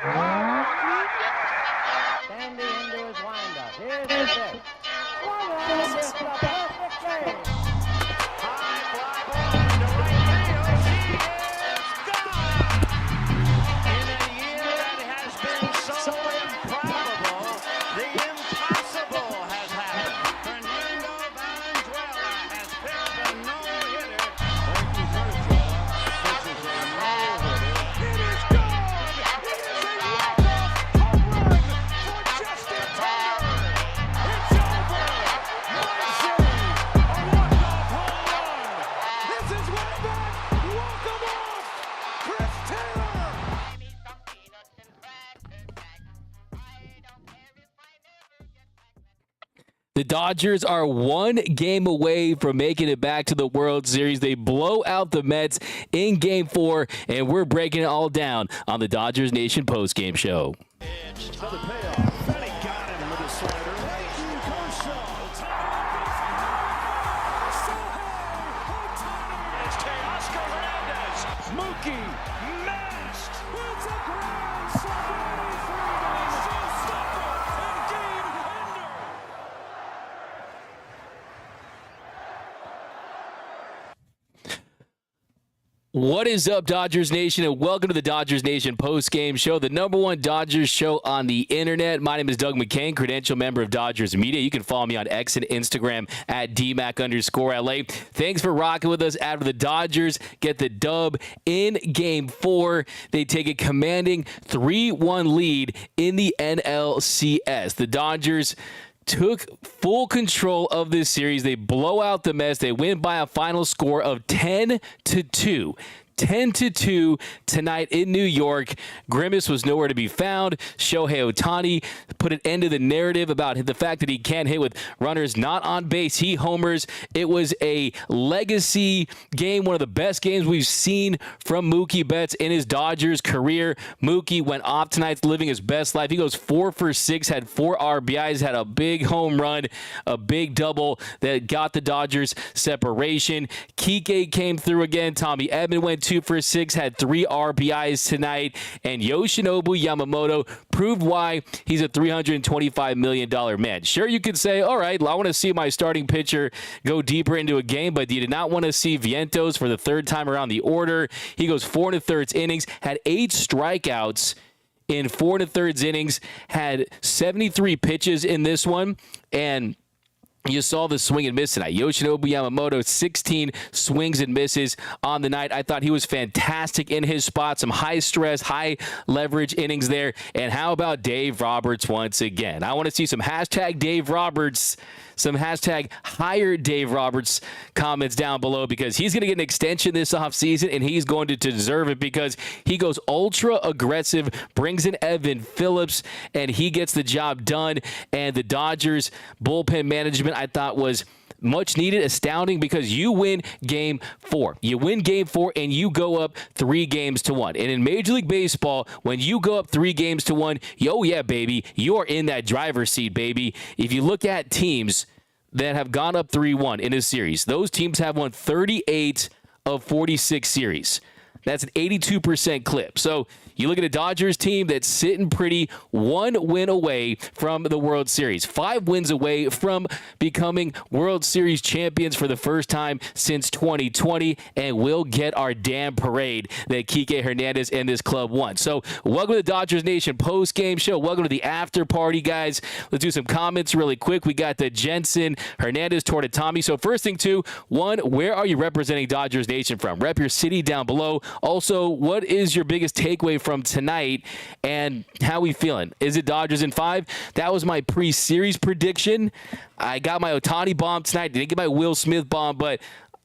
Sandy into his windup. Here's the pitch. Swung on and missed a perfect play. High fly ball to right field. She is gone. In a year that has been so improbable, the impossible has happened. Fernando Valenzuela has pitched a no-hitter. Thank you, Kershaw. This is a no-hitter. It is gone. It is a walk-off home run for Justin Turner. It's over. Muncy, a walk-off home run. This is way back. Walk 'em off. Chris Taylor. The Dodgers are one game away from making it back to the World Series. They blow out the Mets in Game 4, and we're breaking it all down on the Dodgers Nation postgame show. It's another payoff. And he got him with a slider. Thank you, Kershaw. It's Teoscar Hernandez. Mookie masked. It's a grand slam. 3 stop and game ender. What is up, Dodgers Nation, and welcome to the Dodgers Nation postgame show, the #1 Dodgers show on the internet. My name is Doug McKain, credential member of Dodgers Media. You can follow me on X and Instagram at DMac_LA. Thanks for rocking with us after the Dodgers get the dub in Game 4. They take a commanding 3-1 lead in the NLCS. The Dodgers took full control of this series. They blow out the Mets. They win by a final score of 10-2. 10-2 tonight in New York. Grimace was nowhere to be found. Shohei Ohtani put an end to the narrative about the fact that he can't hit with runners not on base. He homers. It was a legacy game, one of the best games we've seen from Mookie Betts in his Dodgers career. Mookie went off tonight, living his best life. He goes 4 for 6, had 4 RBIs, had a big home run, a big double that got the Dodgers separation. Kike came through again. Tommy Edman went 2 for 6, had 3 RBIs tonight, and Yoshinobu Yamamoto proved why he's a $325 million man. Sure, you could say, all right, I want to see my starting pitcher go deeper into a game, but you did not want to see Vientos for the 3rd time around the order. He goes 4 1/3 innings, had 8 strikeouts in 4 1/3 innings, had 73 pitches in this one, and you saw the swing and miss tonight. Yoshinobu Yamamoto, 16 swings and misses on the night. I thought he was fantastic in his spot. Some high-stress, high-leverage innings there. And how about Dave Roberts once again? I want to see some hashtag Dave Roberts, some hashtag hire Dave Roberts comments down below, because he's going to get an extension this offseason, and he's going to deserve it because he goes ultra-aggressive, brings in Evan Phillips, and he gets the job done. And the Dodgers bullpen management, I thought, was much needed, astounding, because you win Game 4. You win Game 4 and you go up 3-1. And in Major League Baseball, when you go up 3-1, yo, yeah, baby, you're in that driver's seat, baby. If you look at teams that have gone up 3-1 in a series, those teams have won 38 of 46 series. That's an 82% clip. So you look at a Dodgers team that's sitting pretty, 1 win away from the World Series, 5 wins away from becoming World Series champions for the first time since 2020, and we'll get our damn parade that Kike Hernandez and this club won. So welcome to the Dodgers Nation post-game show. Welcome to the after party, guys. Let's do some comments really quick. We got the Jensen, Hernandez, Tortatami. So first thing, 1, where are you representing Dodgers Nation from? Rep your city down below. Also, what is your biggest takeaway from tonight, and how we feeling? Is it Dodgers in 5? That was my pre-series prediction. I got my Ohtani bomb tonight. Didn't get my Will Smith bomb, but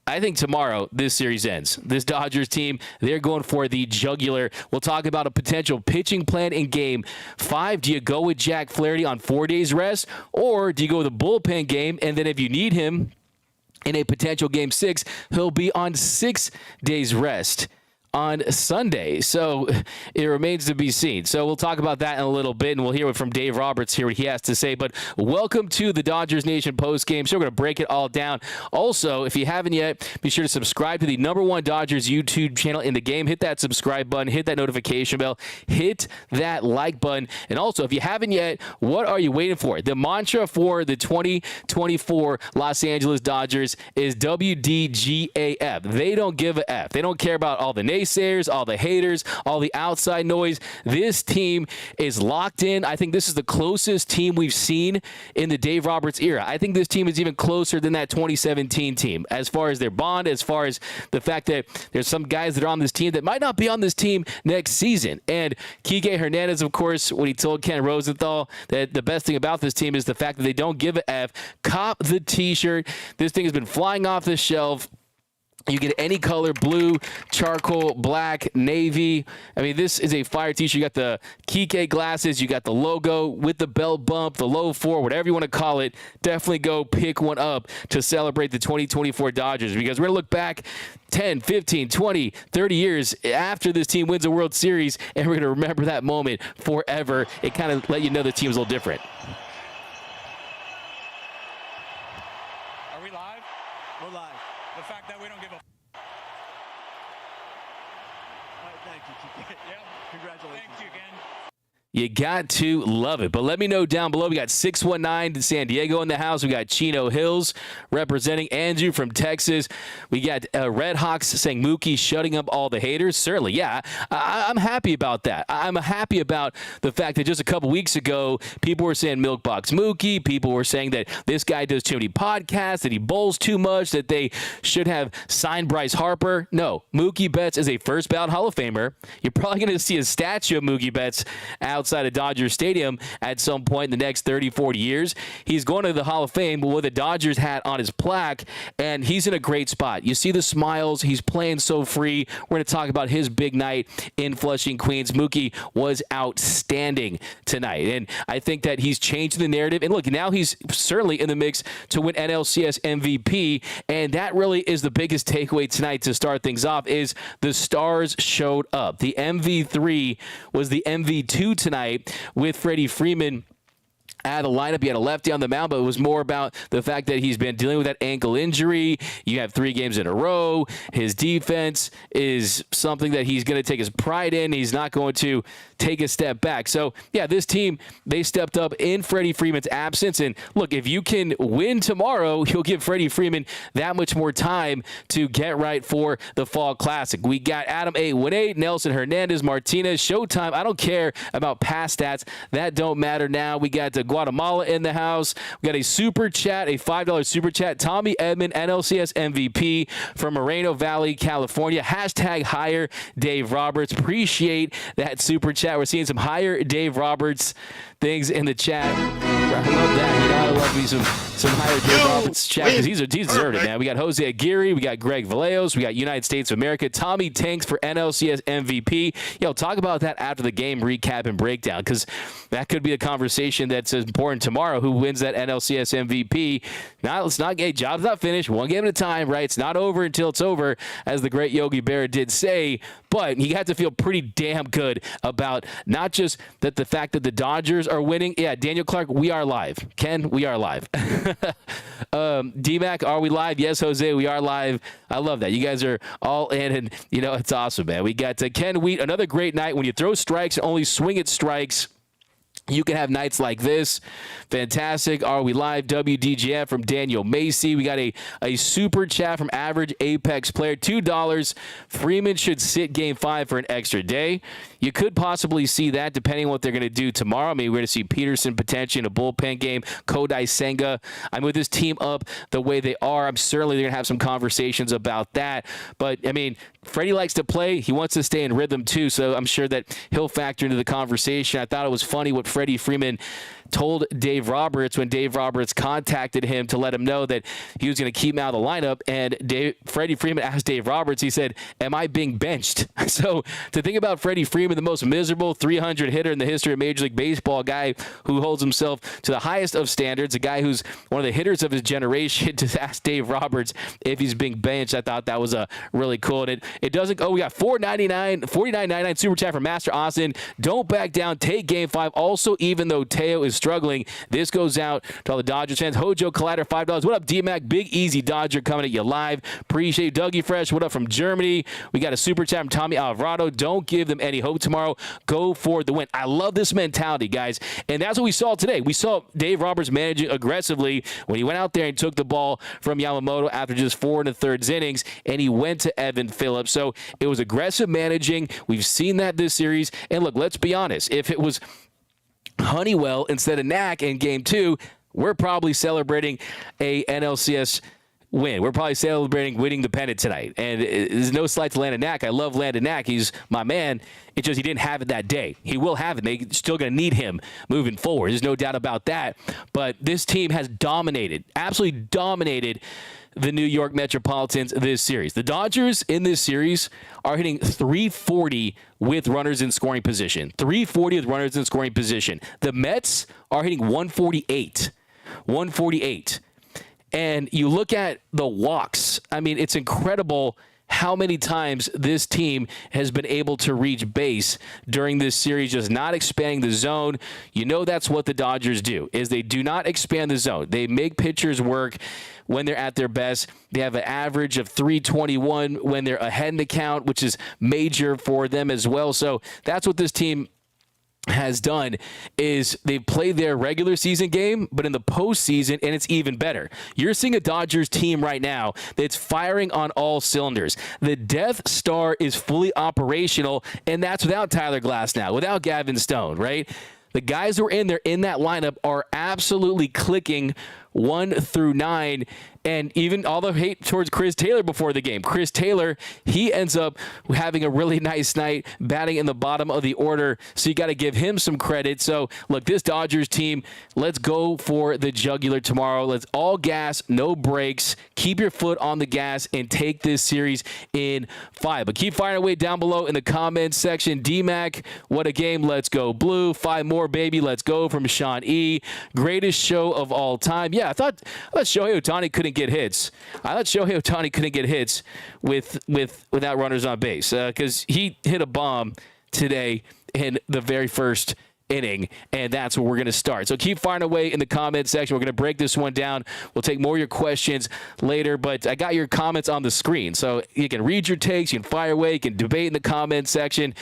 I think tomorrow this series ends. This Dodgers team, they're going for the jugular. We'll talk about a potential pitching plan in Game 5. Do you go with Jack Flaherty on 4 days rest, or do you go with a bullpen game, and then if you need him in a potential Game 6, he'll be on 6 days rest? on Sunday. So it remains to be seen. So we'll talk about that in a little bit, and we'll hear from Dave Roberts here what he has to say. But welcome to the Dodgers Nation postgame show. We're going to break it all down. Also, if you haven't yet, be sure to subscribe to the #1 Dodgers YouTube channel in the game. Hit that subscribe button. Hit that notification bell. Hit that like button. And also, if you haven't yet, what are you waiting for? The mantra for the 2024 Los Angeles Dodgers is WDGAF. They don't give a F. They don't care about all the naysayers, all the haters, all the outside noise. This team is locked in. I think this is the closest team we've seen in the Dave Roberts era. I think this team is even closer than that 2017 team as far as their bond, as far as the fact that there's some guys that are on this team that might not be on this team next season. And Kike Hernandez, of course, when he told Ken Rosenthal that the best thing about this team is the fact that they don't give a F, cop the t-shirt. This thing has been flying off the shelf. You get any color, blue, charcoal, black, navy. I mean, this is a fire t-shirt. You got the Kike glasses. You got the logo with the belt bump, the low four, whatever you want to call it. Definitely go pick one up to celebrate the 2024 Dodgers, because we're going to look back 10, 15, 20, 30 years after this team wins a World Series, and we're going to remember that moment forever. It kind of let you know the team's a little different. Are we live? We're live. The fact that we don't give a All right, thank you, TK. yeah. Congratulations. Thank you again. You got to love it. But let me know down below. We got 619 San Diego in the house. We got Chino Hills representing Andrew from Texas. We got Red Hawks saying Mookie shutting up all the haters. Certainly, yeah. I'm happy about that. I'm happy about the fact that just a couple weeks ago, people were saying Milkbox Mookie. People were saying that this guy does too many podcasts, that he bowls too much, that they should have signed Bryce Harper. No, Mookie Betts is a first ballot Hall of Famer. You're probably going to see a statue of Mookie Betts outside of Dodger Stadium at some point in the next 30, 40 years. He's going to the Hall of Fame with a Dodgers hat on his plaque, and he's in a great spot. You see the smiles. He's playing so free. We're going to talk about his big night in Flushing, Queens. Mookie was outstanding tonight, and I think that he's changed the narrative. And look, now he's certainly in the mix to win NLCS MVP, and that really is the biggest takeaway tonight to start things off is the stars showed up. The MV3 was the MV2 tonight with Freddie Freeman out of the lineup. He had a lefty on the mound, but it was more about the fact that he's been dealing with that ankle injury. You have 3 games in a row. His defense is something that he's going to take his pride in. He's not going to take a step back. So, yeah, this team, they stepped up in Freddie Freeman's absence. And, look, if you can win tomorrow, you'll give Freddie Freeman that much more time to get right for the Fall Classic. We got Adam 818, Nelson Hernandez, Martinez, Showtime. I don't care about past stats. That don't matter now. We got Guatemala in the house. We got a super chat, a $5 super chat. Tommy Edmond, NLCS MVP from Moreno Valley, California. Hashtag hire Dave Roberts. Appreciate that super chat. We're seeing some higher Dave Roberts things in the chat. I love that. You know, I love me some higher Dave Roberts chat because he's deserved it, man. We got Jose Aguirre. We got Greg Vallejos. We got United States of America. Tommy Tanks for NLCS MVP. Yo, talk about that after the game recap and breakdown, because that could be a conversation that's important tomorrow. Who wins that NLCS MVP? Let's not get job's not finished. One game at a time, right? It's not over until it's over, as the great Yogi Berra did say. But you have to feel pretty damn good about not just that the fact that the Dodgers are winning. Yeah, Daniel Clark, we are live. Ken, we are live. D-Mac, are we live? Yes, Jose, we are live. I love that. You guys are all in, and, you know, it's awesome, man. We got Ken Wheat, another great night. When you throw strikes and only swing at strikes, you can have nights like this. Fantastic. Are we live? WDGF from Daniel Macy. We got a super chat from Average Apex Player. $2. Freeman should sit Game 5 for an extra day. You could possibly see that depending on what they're going to do tomorrow. I mean, we're going to see Peterson potentially in a bullpen game. Kodai Senga. I'm with this team up the way they are. I'm certainly going to have some conversations about that. But, I mean, Freddie likes to play. He wants to stay in rhythm, too, so I'm sure that he'll factor into the conversation. I thought it was funny what Freddie Freeman told Dave Roberts when Dave Roberts contacted him to let him know that he was going to keep him out of the lineup. And Freddie Freeman asked Dave Roberts, he said, am I being benched? So to think about Freddie Freeman, the most miserable 300 hitter in the history of Major League Baseball, a guy who holds himself to the highest of standards, a guy who's one of the hitters of his generation, to ask Dave Roberts if he's being benched, I thought that was really cool. And it doesn't, we got $49.99 super chat from Master Austin. Don't back down. Take Game 5. Also, even though Teo is struggling, this goes out to all the Dodgers fans. Hojo Collider, $5. What up, D-Mac? Big Easy Dodger coming at you live. Appreciate you. Dougie Fresh, what up from Germany? We got a super chat from Tommy Alvarado. Don't give them any hope tomorrow. Go for the win. I love this mentality, guys. And that's what we saw today. We saw Dave Roberts managing aggressively when he went out there and took the ball from Yamamoto after just 4 1/3 innings, and he went to Evan Phillips. So it was aggressive managing. We've seen that this series. And look, let's be honest. If it was Honeywell instead of Knack in Game 2, we're probably celebrating a NLCS win. We're probably celebrating winning the pennant tonight. And there's no slight to Landon Knack. I love Landon Knack. He's my man. It's just he didn't have it that day. He will have it. They're still going to need him moving forward. There's no doubt about that. But this team has dominated, absolutely dominated the New York Metropolitans this series. The Dodgers in this series are hitting .340 with runners in scoring position. .340 with runners in scoring position. The Mets are hitting .148. .148. And you look at the walks. I mean, it's incredible how many times this team has been able to reach base during this series, just not expanding the zone. You know that's what the Dodgers do, is they do not expand the zone. They make pitchers work when they're at their best. They have an average of .321 when they're ahead in the count, which is major for them as well. So that's what this team has done, is they've played their regular season game, but in the postseason, and it's even better. You're seeing a Dodgers team right now that's firing on all cylinders. The Death Star is fully operational, and that's without Tyler Glass now, without Gavin Stone, right? The guys who are in there in that lineup are absolutely clicking 1 through 9, and even all the hate towards Chris Taylor before the game. Chris Taylor, he ends up having a really nice night, batting in the bottom of the order, so you got to give him some credit. So, look, this Dodgers team, let's go for the jugular tomorrow. Let's all gas, no brakes. Keep your foot on the gas and take this series in 5. But keep firing away down below in the comments section. D-Mac, what a game. Let's go blue. 5 more, baby. Let's go from Sean E. Greatest show of all time. Yeah, I thought Shohei Ohtani couldn't get hits. I thought Shohei Ohtani couldn't get hits without runners on base, because he hit a bomb today in the very first inning, and that's where we're going to start. So keep firing away in the comment section. We're going to break this one down. We'll take more of your questions later, but I got your comments on the screen, so you can read your takes, you can fire away, you can debate in the comment section.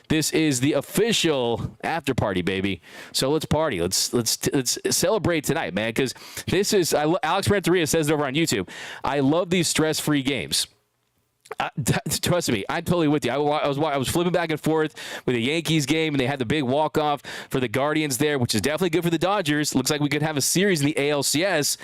This is the official after party, baby. So let's party. Let's celebrate tonight, man, because this is Alex Renteria says it over on YouTube. I love these stress-free games. Trust me, I'm totally with you. I was flipping back and forth with the Yankees game, and they had the big walk-off for the Guardians there, which is definitely good for the Dodgers. Looks like we could have a series in the ALCS.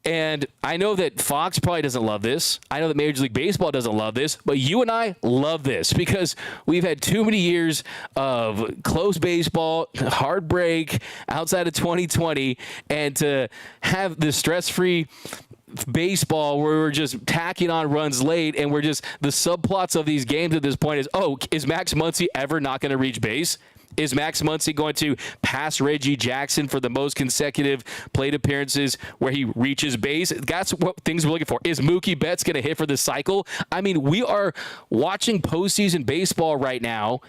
And I know that Fox probably doesn't love this. I know that Major League Baseball doesn't love this. But you and I love this because we've had too many years of close baseball, heartbreak outside of 2020, and to have the stress-free baseball where we're just tacking on runs late, and we're just the subplots of these games at this point is Max Muncy ever not going to reach base? Is Max Muncy going to pass Reggie Jackson for the most consecutive plate appearances where he reaches base? That's what things we're looking for. Is Mookie Betts going to hit for the cycle? I mean, we are watching postseason baseball right now.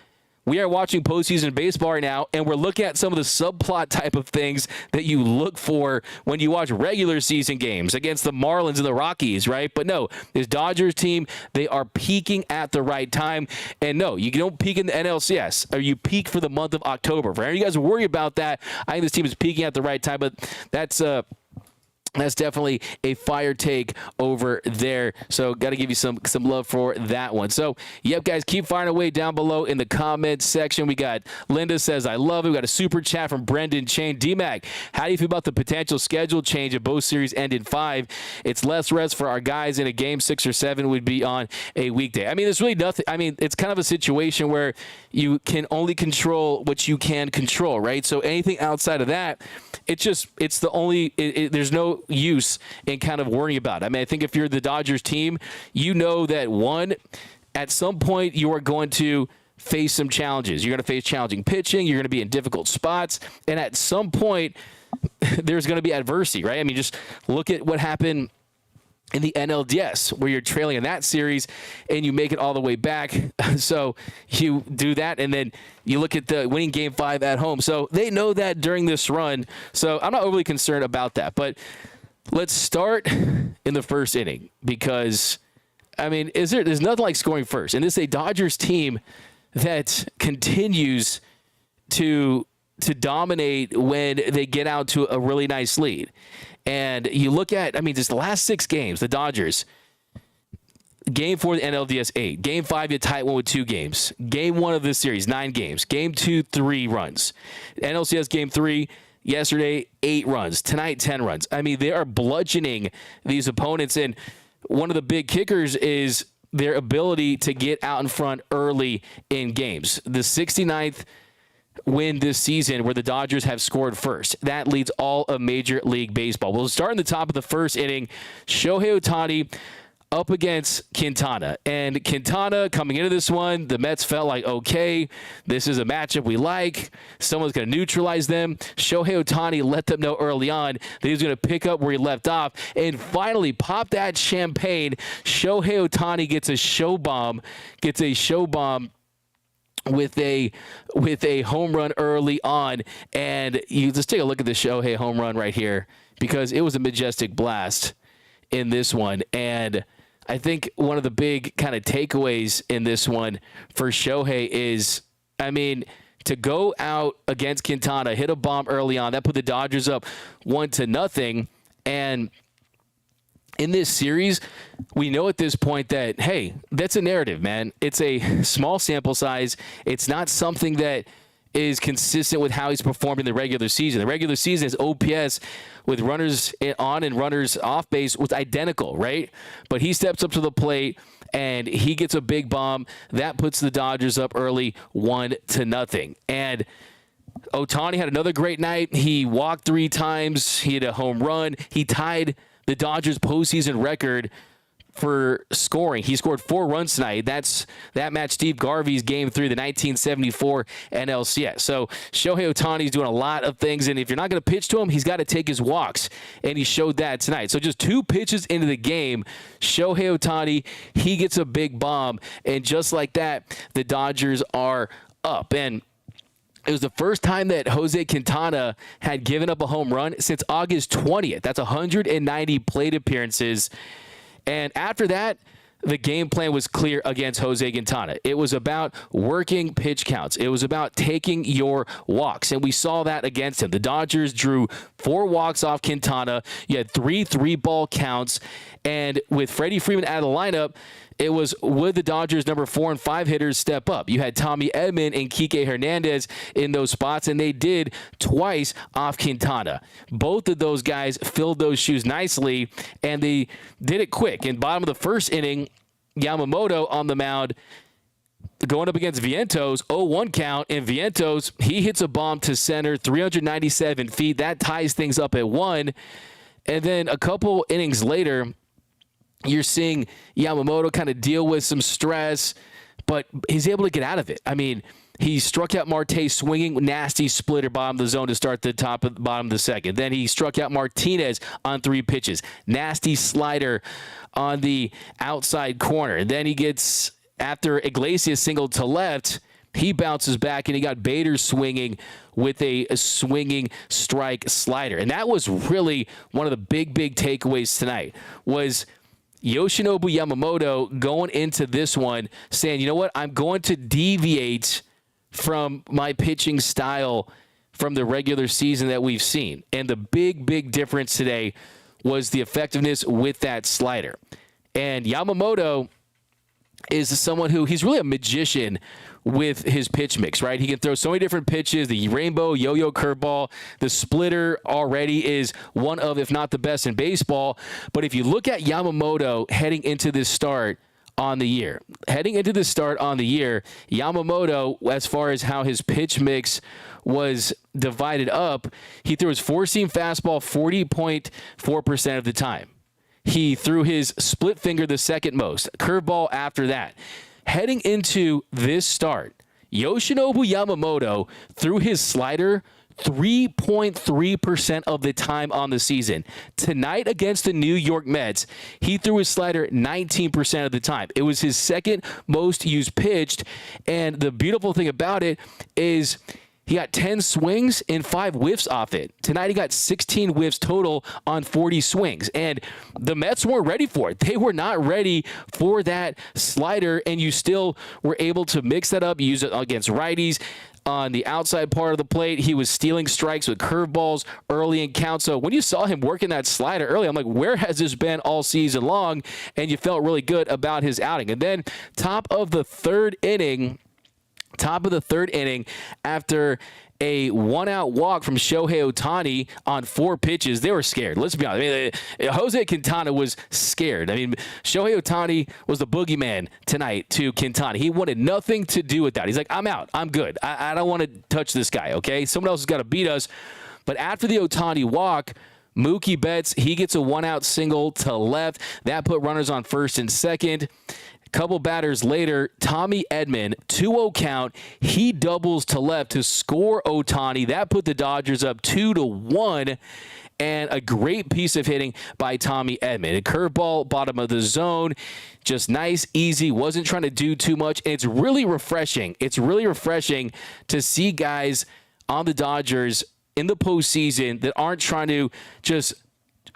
We are watching postseason baseball right now, and we're looking at some of the subplot type of things that you look for when you watch regular season games against the Marlins and the Rockies, right? But no, this Dodgers team, they are peaking at the right time. And no, you don't peak in the NLCS, or you peak for the month of October. For any of you guys who worry about that, I think this team is peaking at the right time, but that's That's definitely a fire take over there. So got to give you some love for that one. So, yep, guys, keep firing away down below in the comments section. We got Linda says, I love it. We got a super chat from Brendan Chain. D-Mac, how do you feel about the potential schedule change if both series end in 5? It's less rest for our guys in a game 6 or 7 would be on a weekday. I mean, there's really nothing. I mean, it's kind of a situation where you can only control what you can control, right? So anything outside of that, it's the only, there's no use in kind of worrying about it. I mean, I think if you're the Dodgers team, you know that at some point you are going to face some challenges. You're going to face challenging pitching. You're going to be in difficult spots. And at some point, there's going to be adversity, right? I mean, just look at what happened in the NLCS, where you're trailing in that series and you make it all the way back. So you do that, and then you look at the winning Game 5 at home. So they know that during this run. So I'm not overly concerned about that. But let's start in the first inning because, I mean, there's nothing like scoring first. And this is a Dodgers team that continues to dominate when they get out to a really nice lead. And you look at, I mean, just the last 6 games, the Dodgers, Game 4 of the NLDS 8. Game 5, you tie one with 2 games. Game 1 of this series, 9 games. Game 2, 3 runs. NLCS Game 3, yesterday, 8 runs. Tonight, 10 runs. I mean, they are bludgeoning these opponents. And one of the big kickers is their ability to get out in front early in games. The 69th win this season where the Dodgers have scored first. That leads all of Major League Baseball. We'll start in the top of the first inning. Shohei Ohtani up against Quintana. And Quintana coming into this one, the Mets felt like, okay, this is a matchup we like. Someone's going to neutralize them. Shohei Ohtani let them know early on that he was going to pick up where he left off and finally pop that champagne. Shohei Ohtani gets a show bomb with a home run early on. And you just take a look at the Shohei home run right here because it was a majestic blast in this one. And I think one of the big kind of takeaways in this one for Shohei is, I mean, to go out against Quintana, hit a bomb early on, that put the Dodgers up 1-0. And in this series, we know at this point that, hey, that's a narrative, man. It's a small sample size. It's not something that is consistent with how he's performed in the regular season. The regular season, his OPS with runners on and runners off base was identical, right? But he steps up to the plate and he gets a big bomb. That puts the Dodgers up early 1-0. And Ohtani had another great night. He walked 3 times. He had a home run. He tied the Dodgers postseason record for scoring. He scored 4 runs tonight. That matched Steve Garvey's Game 3, the 1974 NLCS. So Shohei Ohtani's doing a lot of things, and if you're not going to pitch to him, he's got to take his walks, and he showed that tonight. So just 2 pitches into the game, Shohei Ohtani, he gets a big bomb, and just like that, the Dodgers are up. And it was the first time that Jose Quintana had given up a home run since August 20th. That's 190 plate appearances. And after that, the game plan was clear against Jose Quintana. It was about working pitch counts. It was about taking your walks, and we saw that against him. The Dodgers drew 4 walks off Quintana. You had 3 3-ball counts, and with Freddie Freeman out of the lineup, it was would the Dodgers' number 4 and 5 hitters step up. You had Tommy Edman and Kike Hernandez in those spots, and they did twice off Quintana. Both of those guys filled those shoes nicely, and they did it quick. In bottom of the first inning, Yamamoto on the mound going up against Vientos, 0-1 count, and Vientos, he hits a bomb to center, 397 feet. That ties things up at 1. And then a couple innings later, you're seeing Yamamoto kind of deal with some stress, but he's able to get out of it. I mean, he struck out Marte swinging, nasty splitter bottom of the zone to start the bottom of the second. Then he struck out Martinez on 3 pitches. Nasty slider on the outside corner. And then he gets, after Iglesias singled to left, he bounces back, and he got Bader swinging with a swinging strike slider. And that was really one of the big takeaways tonight was Yoshinobu Yamamoto going into this one saying, you know what, I'm going to deviate from my pitching style from the regular season that we've seen. And the big difference today was the effectiveness with that slider. And Yamamoto is someone who he's really a magician with his pitch mix, right? He can throw so many different pitches, the rainbow yo-yo curveball, the splitter already is one of, if not the best in baseball. But if you look at Yamamoto heading into this start on the year, Yamamoto, as far as how his pitch mix was divided up, he threw his four-seam fastball 40.4% of the time. He threw his split finger the second most, curveball after that. Heading into this start, Yoshinobu Yamamoto threw his slider 3.3% of the time on the season. Tonight against the New York Mets, he threw his slider 19% of the time. It was his second most used pitch, and the beautiful thing about it is he got 10 swings and 5 whiffs off it. Tonight, he got 16 whiffs total on 40 swings. And the Mets weren't ready for it. They were not ready for that slider, and you still were able to mix that up, use it against righties. On the outside part of the plate, he was stealing strikes with curveballs early in count. So when you saw him working that slider early, I'm like, where has this been all season long? And you felt really good about his outing. And then top of the third inning, after a one-out walk from Shohei Ohtani on 4 pitches, they were scared. Let's be honest. I mean, Jose Quintana was scared. I mean, Shohei Ohtani was the boogeyman tonight to Quintana. He wanted nothing to do with that. He's like, I'm out. I'm good. I don't want to touch this guy, okay? Someone else has got to beat us. But after the Ohtani walk, Mookie Betts, he gets a one-out single to left. That put runners on first and second. Couple batters later, Tommy Edman, 2-0 count. He doubles to left to score Ohtani. That put the Dodgers up 2-1. And a great piece of hitting by Tommy Edman. A curveball, bottom of the zone. Just nice, easy. Wasn't trying to do too much. And it's really refreshing. It's really refreshing to see guys on the Dodgers in the postseason that aren't trying to just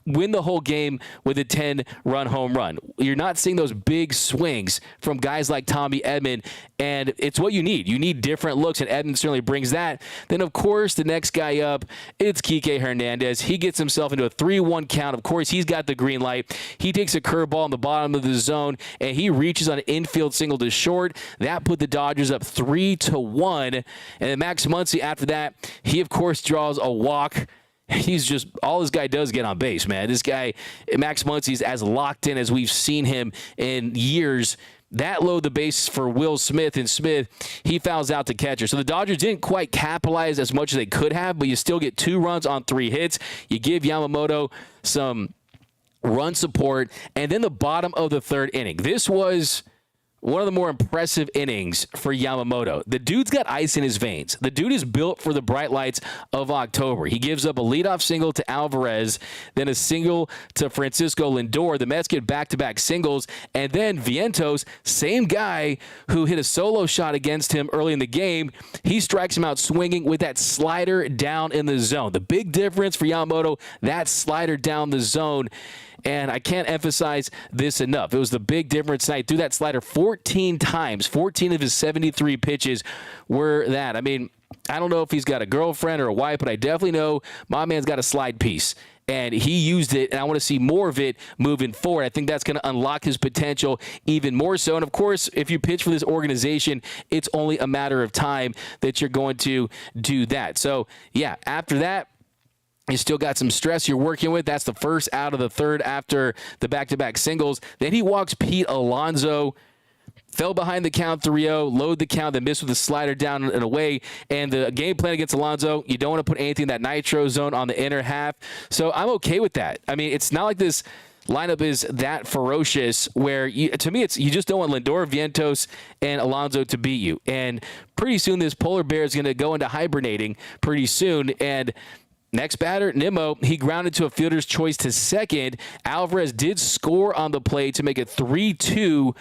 win the whole game with a 10-run home run. You're not seeing those big swings from guys like Tommy Edman, and it's what you need. You need different looks, and Edman certainly brings that. Then, of course, the next guy up, it's Kike Hernandez. He gets himself into a 3-1 count. Of course, he's got the green light. He takes a curveball in the bottom of the zone, and he reaches on an infield single to short. That put the Dodgers up 3-1. And then Max Muncy, after that, he, of course, draws a walk. He's just, all this guy does get on base, man. This guy, Max Muncy's as locked in as we've seen him in years. That load the base for Will Smith, and Smith, he fouls out to catcher. So the Dodgers didn't quite capitalize as much as they could have, but you still get 2 runs on 3 hits. You give Yamamoto some run support, and then the bottom of the third inning. This was one of the more impressive innings for Yamamoto. The dude's got ice in his veins. The dude is built for the bright lights of October. He gives up a leadoff single to Alvarez, then a single to Francisco Lindor. The Mets get back-to-back singles, and then Vientos, same guy who hit a solo shot against him early in the game, he strikes him out swinging with that slider down in the zone. The big difference for Yamamoto, that slider down the zone. And I can't emphasize this enough. It was the big difference tonight. Threw that slider 14 times. 14 of his 73 pitches were that. I mean, I don't know if he's got a girlfriend or a wife, but I definitely know my man's got a slide piece. And he used it, and I want to see more of it moving forward. I think that's going to unlock his potential even more so. And, of course, if you pitch for this organization, it's only a matter of time that you're going to do that. So, yeah, after that, you still got some stress you're working with. That's the first out of the third after the back-to-back singles. Then he walks Pete Alonso, fell behind the count 3-0, load the count, then missed with a slider down and away. And the game plan against Alonso, you don't want to put anything in that nitro zone on the inner half. So I'm okay with that. I mean, it's not like this lineup is that ferocious where, to me, it's you just don't want Lindor, Vientos, and Alonso to beat you. And pretty soon this polar bear is going to go into hibernating pretty soon. And next batter, Nimmo, he grounded to a fielder's choice to second. Alvarez did score on the play to make it 3-2.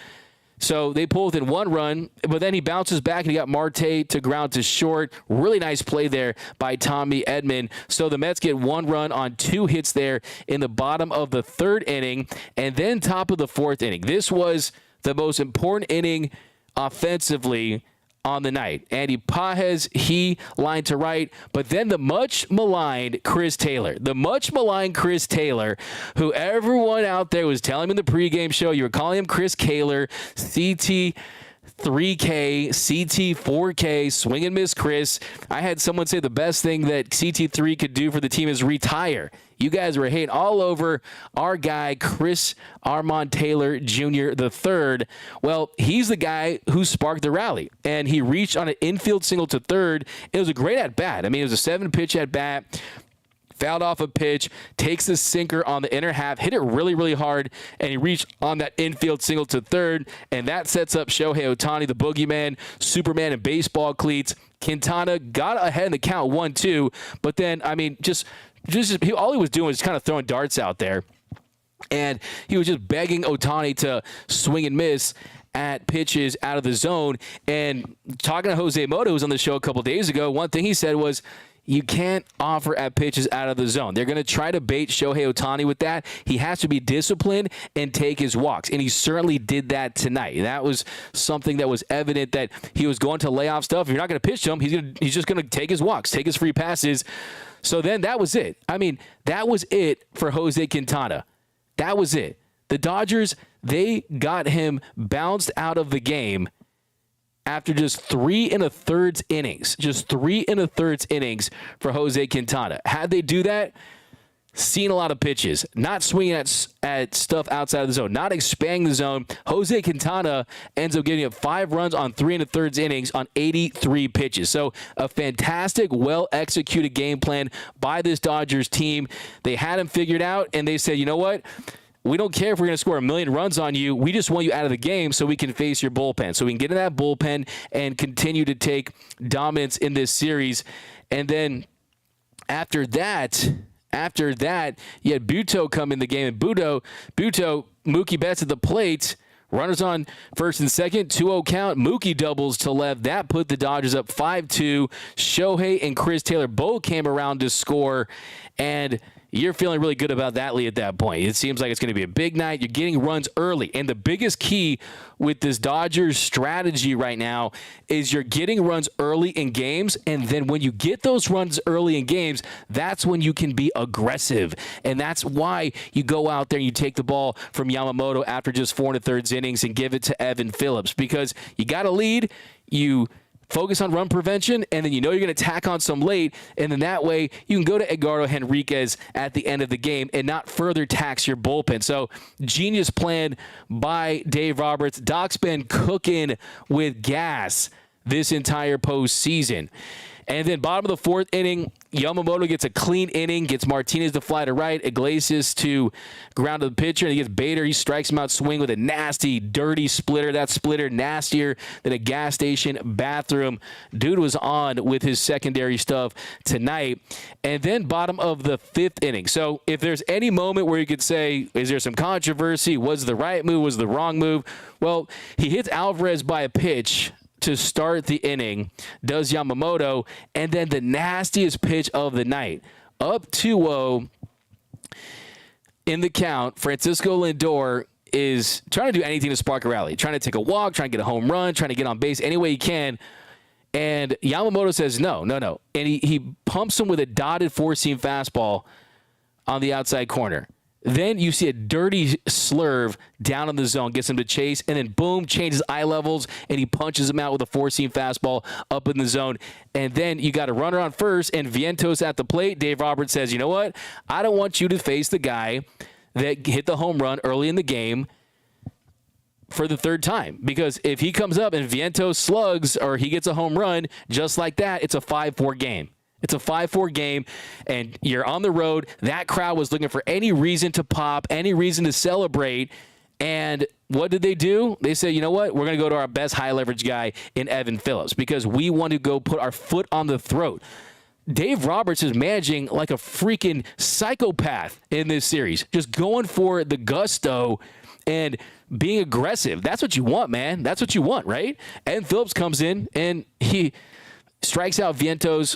So they pull within 1 run, but then he bounces back and he got Marte to ground to short. Really nice play there by Tommy Edman. So the Mets get 1 run on 2 hits there in the bottom of the third inning, and then top of the fourth inning. This was the most important inning offensively on the night. Andy Pages, he lined to right, but then the much maligned Chris Taylor, who everyone out there was telling him in the pregame show, you were calling him Chris Kaler, CT 3K, CT 4K, swing and miss Chris. I had someone say the best thing that CT3 could do for the team is retire. You guys were hating all over our guy, Chris Armand Taylor Jr. III. Well, he's the guy who sparked the rally, and he reached on an infield single to third. It was a great at-bat. I mean, it was a 7-pitch at-bat. Fouled off a pitch, takes the sinker on the inner half, hit it really, really hard, and he reached on that infield single to third, and that sets up Shohei Ohtani, the boogeyman, Superman in baseball cleats. Quintana got ahead in the count 1-2, but then, I mean, all he was doing was kind of throwing darts out there, and he was just begging Ohtani to swing and miss at pitches out of the zone. And talking to Jose Moto, who was on the show a couple days ago, one thing he said was, you can't offer at pitches out of the zone. They're going to try to bait Shohei Ohtani with that. He has to be disciplined and take his walks, and he certainly did that tonight. That was something that was evident, that he was going to lay off stuff. If you're not going to pitch to him, he's just going to take his walks, take his free passes. So then that was it. I mean, that was it for Jose Quintana. That was it. The Dodgers, they got him bounced out of the game after just 3 1/3 innings. Just 3 1/3 innings for Jose Quintana. Had they do that, seen a lot of pitches, not swinging at stuff outside of the zone, not expanding the zone. Jose Quintana ends up getting up 5 runs on 3 1/3 innings on 83 pitches. So a fantastic, well-executed game plan by this Dodgers team. They had him figured out, and they said, you know what? We don't care if we're going to score 1 million runs on you. We just want you out of the game so we can face your bullpen, so we can get in that bullpen and continue to take dominance in this series. And then after that, you had Buto come in the game. And Buto, Mookie Betts at the plate. Runners on first and second, 2-0 count. Mookie doubles to left. That put the Dodgers up 5-2. Shohei and Chris Taylor both came around to score, and you're feeling really good about that lead at that point. It seems like it's going to be a big night. You're getting runs early. And the biggest key with this Dodgers strategy right now is you're getting runs early in games. And then when you get those runs early in games, that's when you can be aggressive. And that's why you go out there and you take the ball from Yamamoto after just 4 1/3 innings and give it to Evan Phillips. Because you got a lead, you focus on run prevention, and then you know you're going to tack on some late, and then that way you can go to Edgardo Henriquez at the end of the game and not further tax your bullpen. So genius plan by Dave Roberts. Doc's been cooking with gas this entire postseason. And then bottom of the 4th inning, Yamamoto gets a clean inning, gets Martinez to fly to right, Iglesias to ground to the pitcher, and he gets Bader. He strikes him out swing with a nasty, dirty splitter. That splitter nastier than a gas station bathroom. Dude was on with his secondary stuff tonight. And then bottom of the 5th inning. So if there's any moment where you could say, is there some controversy? Was the right move? Was the wrong move? Well, he hits Alvarez by a pitch to start the inning, does Yamamoto, and then the nastiest pitch of the night. Up 2-0 in the count, Francisco Lindor is trying to do anything to spark a rally, trying to take a walk, trying to get a home run, trying to get on base any way he can. And Yamamoto says, no. And he pumps him with a dotted 4-seam fastball on the outside corner. Then you see a dirty slurve down in the zone, gets him to chase, and then boom, changes eye levels, and he punches him out with a 4-seam fastball up in the zone. And then you got a runner on first, and Vientos at the plate. Dave Roberts says, you know what? I don't want you to face the guy that hit the home run early in the game for the 3rd time. Because if he comes up and Vientos slugs or he gets a home run just like that, it's a 5-4 game. It's a 5-4 game, and you're on the road. That crowd was looking for any reason to pop, any reason to celebrate. And what did they do? They said, you know what? We're going to go to our best high-leverage guy in Evan Phillips because we want to go put our foot on the throat. Dave Roberts is managing like a freaking psychopath in this series, just going for the gusto and being aggressive. That's what you want, man. That's what you want, right? Evan Phillips comes in, and he strikes out Vientos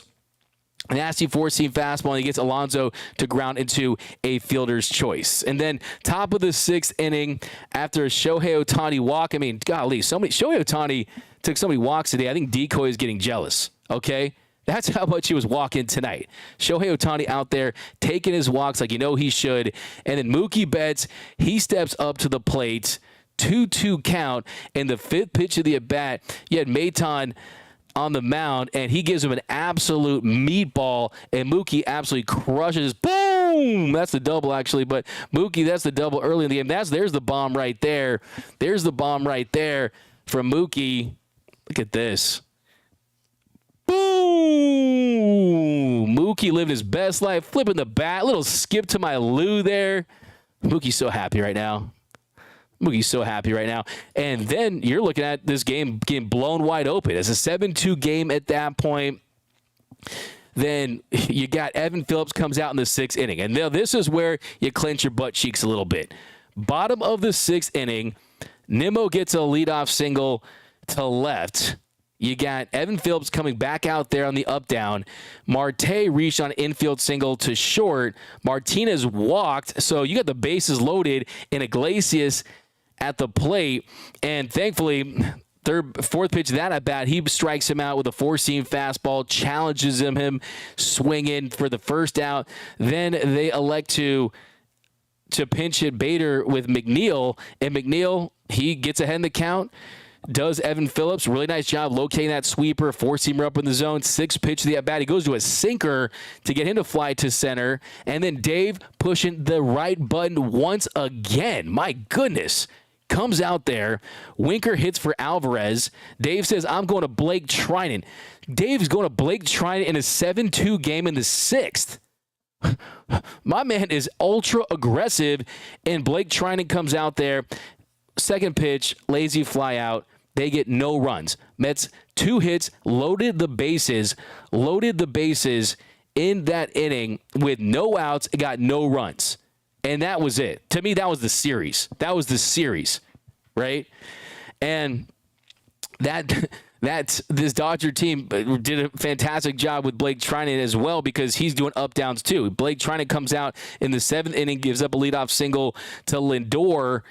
nasty four-seam fastball, and he gets Alonso to ground into a fielder's choice. And then top of the 6th inning, after a Shohei Ohtani walk, I mean, golly, Shohei Ohtani took so many walks today. I think Decoy is getting jealous, okay? That's how much he was walking tonight. Shohei Ohtani out there taking his walks like you know he should. And then Mookie Betts, he steps up to the plate, 2-2 count, and the 5th pitch of the at-bat, you had Maton on the mound, and he gives him an absolute meatball, and Mookie absolutely crushes. Boom! That's the double, actually, but Mookie, that's the double early in the game. There's the bomb right there. There's the bomb right there from Mookie. Look at this. Boom! Mookie living his best life, flipping the bat. Little skip to my Lou there. Mookie's so happy right now. Mookie's so happy right now. And then you're looking at this game getting blown wide open. It's a 7-2 game at that point. Then you got Evan Phillips comes out in the 6th inning. And now this is where you clench your butt cheeks a little bit. Bottom of the 6th inning, Nimmo gets a leadoff single to left. You got Evan Phillips coming back out there on the up-down. Marte reached on infield single to short. Martinez walked. So you got the bases loaded, and Iglesias at the plate, and thankfully, 4th pitch of that at bat, he strikes him out with a four-seam fastball, challenges him swinging for the first out. Then they elect to pinch hit Bader with McNeil, and McNeil, he gets ahead in the count. Does Evan Phillips. Really nice job locating that sweeper, four-seamer up in the zone. 6th pitch of the at-bat. He goes to a sinker to get him to fly to center. And then Dave pushing the right button once again. My goodness. Comes out there. Winker hits for Alvarez. Dave says, I'm going to Blake Trinan. Dave's going to Blake Trinan in a 7-2 game in the 6th. My man is ultra aggressive, and Blake Trinan comes out there. 2nd pitch, lazy fly out. They get no runs. Mets 2 hits, loaded the bases in that inning with no outs, got no runs. And that was it. To me, that was the series. Right? And this Dodger team did a fantastic job with Blake Trinan as well, because he's doing up downs too. Blake Trinan comes out in the 7th inning, gives up a leadoff single to Lindor,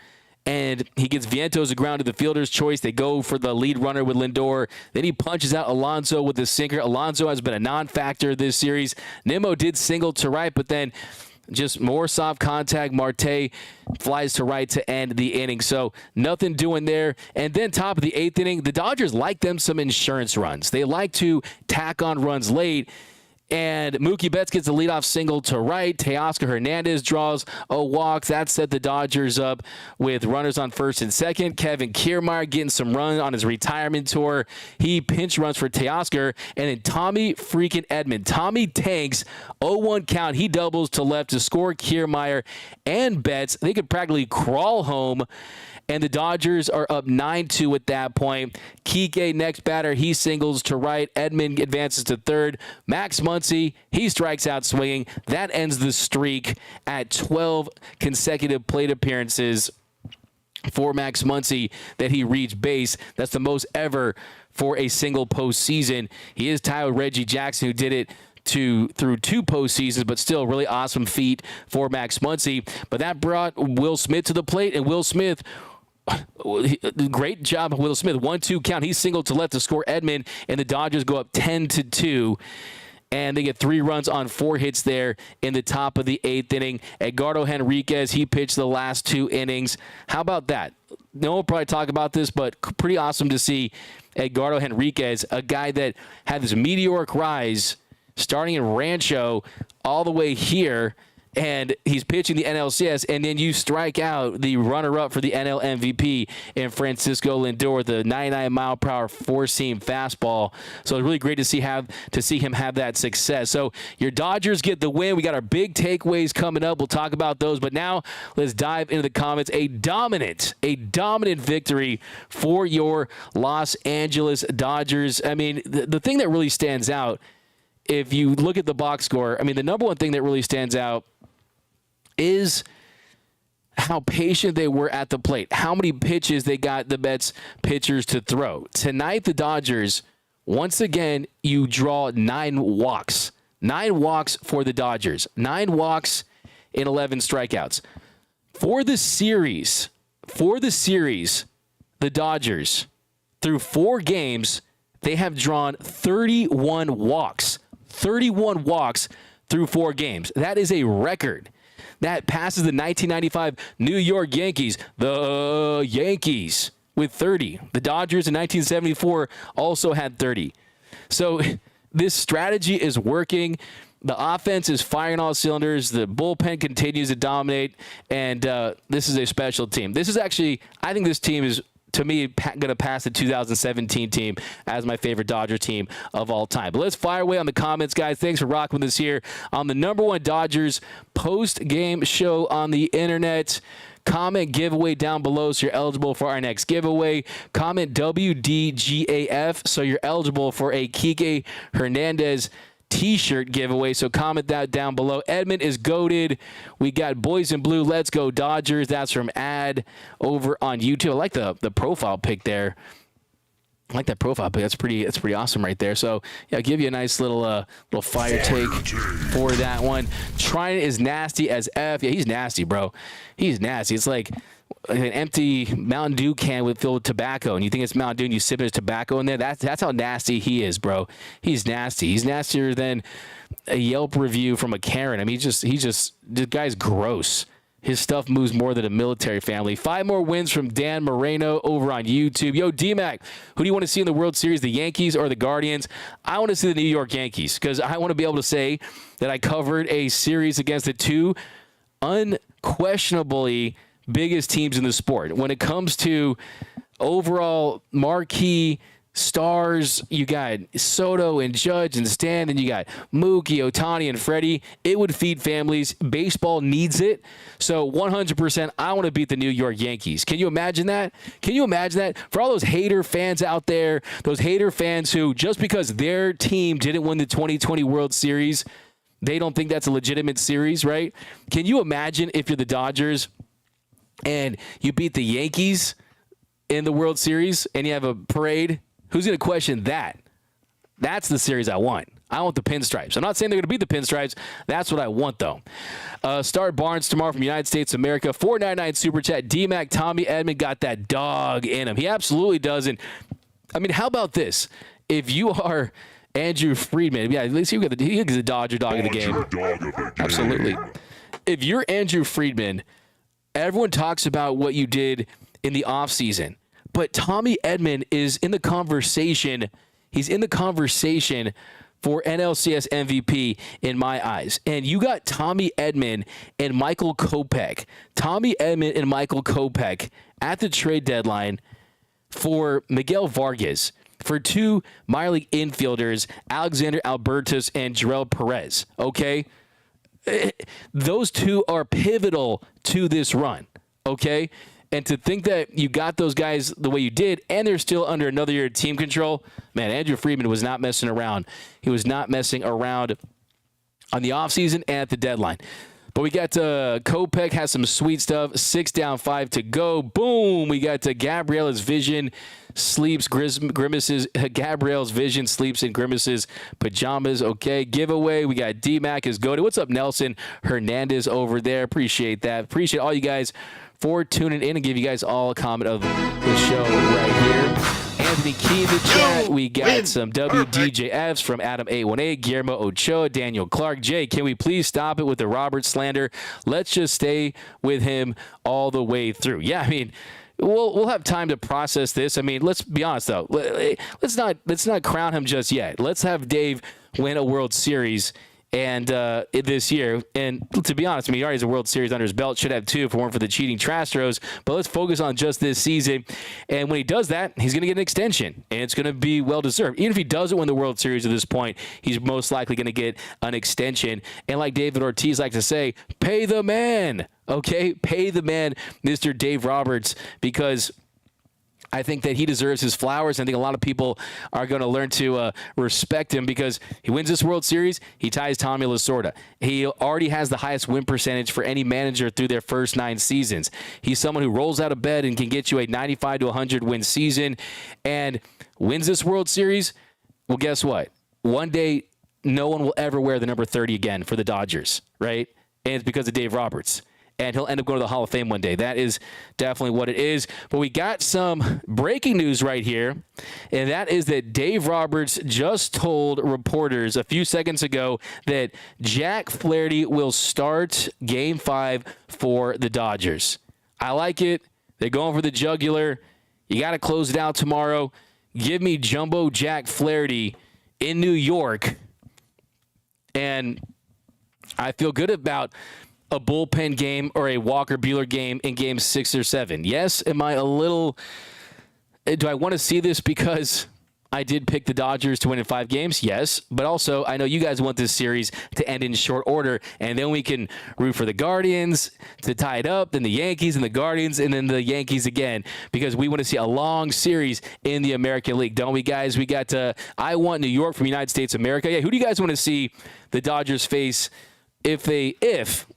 and he gets Vientos a ground to the fielder's choice. They go for the lead runner with Lindor. Then he punches out Alonso with the sinker. Alonso has been a non-factor this series. Nimmo did single to right, but then just more soft contact. Marte flies to right to end the inning. So nothing doing there. And then top of the 8th inning, the Dodgers like them some insurance runs. They like to tack on runs late. And Mookie Betts gets a leadoff single to right. Teoscar Hernandez draws a walk. That set the Dodgers up with runners on 1st and 2nd. Kevin Kiermaier getting some run on his retirement tour. He pinch runs for Teoscar. And then Tommy freaking Edman. Tommy tanks 0-1 count. He doubles to left to score Kiermaier and Betts. They could practically crawl home. And the Dodgers are up 9-2 at that point. Kike, next batter, he singles to right. Edman advances to 3rd. Max Muncy, he strikes out swinging. That ends the streak at 12 consecutive plate appearances for Max Muncy that he reached base. That's the most ever for a single postseason. He is tied with Reggie Jackson, who did it through 2 postseasons, but still really awesome feat for Max Muncy. But that brought Will Smith to the plate, and Will Smith, great job, Will Smith. 1-2 count. He's singled to left to score Edman, and the Dodgers go up 10-2. And they get 3 runs on 4 hits there in the top of the 8th inning. Edgardo Henriquez, he pitched the last 2 innings. How about that? No one will probably talk about this, but pretty awesome to see Edgardo Henriquez, a guy that had this meteoric rise starting in Rancho all the way here, and he's pitching the NLCS, and then you strike out the runner-up for the NL MVP in Francisco Lindor with a 99-mile-per-hour four-seam fastball. So it's really great to see him have that success. So your Dodgers get the win. We got our big takeaways coming up. We'll talk about those. But now let's dive into the comments. A dominant victory for your Los Angeles Dodgers. I mean, the thing that really stands out, if you look at the box score, I mean, the number one thing that really stands out is how patient they were at the plate, how many pitches they got the Mets pitchers to throw. Tonight, the Dodgers, once again, you draw 9 walks. 9 walks for the Dodgers. 9 walks in 11 strikeouts. For the series, the Dodgers, through 4 games, they have drawn 31 walks. 31 walks through 4 games. That is a record. That passes the 1995 New York Yankees. The Yankees with 30. The Dodgers in 1974 also had 30. So this strategy is working. The offense is firing all cylinders. The bullpen continues to dominate. And this is a special team. This is actually, I think this team is, to me, going to pass the 2017 team as my favorite Dodger team of all time. But let's fire away on the comments, guys. Thanks for rocking with us here on the #1 Dodgers post-game show on the internet. Comment giveaway down below so you're eligible for our next giveaway. Comment WDGAF so you're eligible for a Kike Hernandez T-shirt giveaway, so comment that down below. Edmund is goated. We got Boys in Blue, Let's Go Dodgers. That's from Ad over on YouTube. I like the profile pic there. I like that profile pic. That's pretty awesome right there. So yeah, I'll give you a nice little fire take for that one. Trident is nasty as F. Yeah, he's nasty, bro. He's nasty. It's like an empty Mountain Dew can filled with tobacco, and you think it's Mountain Dew, and you sip his tobacco in there. That's how nasty he is, bro. He's nasty. He's nastier than a Yelp review from a Karen. I mean, the guy's gross. His stuff moves more than a military family. 5 more wins from Dan Moreno over on YouTube. Yo, D-Mac, who do you want to see in the World Series, the Yankees or the Guardians? I want to see the New York Yankees because I want to be able to say that I covered a series against the 2 unquestionably biggest teams in the sport. When it comes to overall marquee stars, you got Soto and Judge and Stan, and you got Mookie, Ohtani, and Freddie. It would feed families. Baseball needs it. So 100%, I want to beat the New York Yankees. Can you imagine that? Can you imagine that? For all those hater fans out there, those hater fans who, just because their team didn't win the 2020 World Series, they don't think that's a legitimate series, right? Can you imagine if you're the Dodgers and you beat the Yankees in the World Series and you have a parade? Who's going to question that? That's the series I want. I want the pinstripes. I'm not saying they're going to beat the pinstripes. That's what I want, though. Start Barnes tomorrow from United States of America. 499 Super Chat. D-Mac, Tommy Edmond got that dog in him. He absolutely does. And, I mean, how about this? If you are Andrew Friedman, yeah, at least he's a Dodger dog of the game. Absolutely. If you're Andrew Friedman, everyone talks about what you did in the offseason, but Tommy Edman is in the conversation. He's in the conversation for NLCS MVP in my eyes. And you got Tommy Edman and Michael Kopech. Tommy Edman and Michael Kopech at the trade deadline for Miguel Vargas, for 2 minor league infielders, Alexander Albertus and Jarrell Perez. Okay? Those 2 are pivotal to this run, okay? And to think that you got those guys the way you did, and they're still under another year of team control, man, Andrew Friedman was not messing around. He was not messing around on the offseason and at the deadline. But we got Kopech has some sweet stuff. 6 down, 5 to go. Boom! We got Gabriel's vision sleeps grimaces. Gabriel's vision sleeps in grimaces pajamas. Okay, giveaway. We got D-Mac is goated. What's up, Nelson Hernandez over there? Appreciate that. Appreciate all you guys for tuning in, and give you guys all a comment of the show right here. Anthony Key in the chat. We got some WDJFs from Adam818, Guillermo Ochoa, Daniel Clark. Jay, can we please stop it with the Robert slander? Let's just stay with him all the way through. Yeah, I mean, we'll have time to process this. I mean, let's be honest though. Let's not crown him just yet. Let's have Dave win a World Series and this year. And to be honest, I mean, he already has a World Series under his belt. Should have 2 if it weren't for the cheating Astros. But let's focus on just this season. And when he does that, he's going to get an extension. And it's going to be well-deserved. Even if he doesn't win the World Series at this point, he's most likely going to get an extension. And like David Ortiz likes to say, pay the man. Okay? Pay the man, Mr. Dave Roberts, because I think that he deserves his flowers. I think a lot of people are going to learn to respect him because he wins this World Series. He ties Tommy Lasorda. He already has the highest win percentage for any manager through their first 9 seasons. He's someone who rolls out of bed and can get you a 95 to 100 win season and wins this World Series. Well, guess what? One day no one will ever wear the number 30 again for the Dodgers, right? And it's because of Dave Roberts. And he'll end up going to the Hall of Fame one day. That is definitely what it is. But we got some breaking news right here, and that is that Dave Roberts just told reporters a few seconds ago that Jack Flaherty will start Game 5 for the Dodgers. I like it. They're going for the jugular. You got to close it out tomorrow. Give me Jumbo Jack Flaherty in New York. And I feel good about a bullpen game or a Walker Buehler game in game 6 or 7. Yes, do I want to see this because I did pick the Dodgers to win in 5 games? Yes, but also I know you guys want this series to end in short order, and then we can root for the Guardians to tie it up, then the Yankees and the Guardians, and then the Yankees again, because we want to see a long series in the American League, don't we, guys? We got I want New York from United States of America. Yeah, who do you guys want to see the Dodgers face if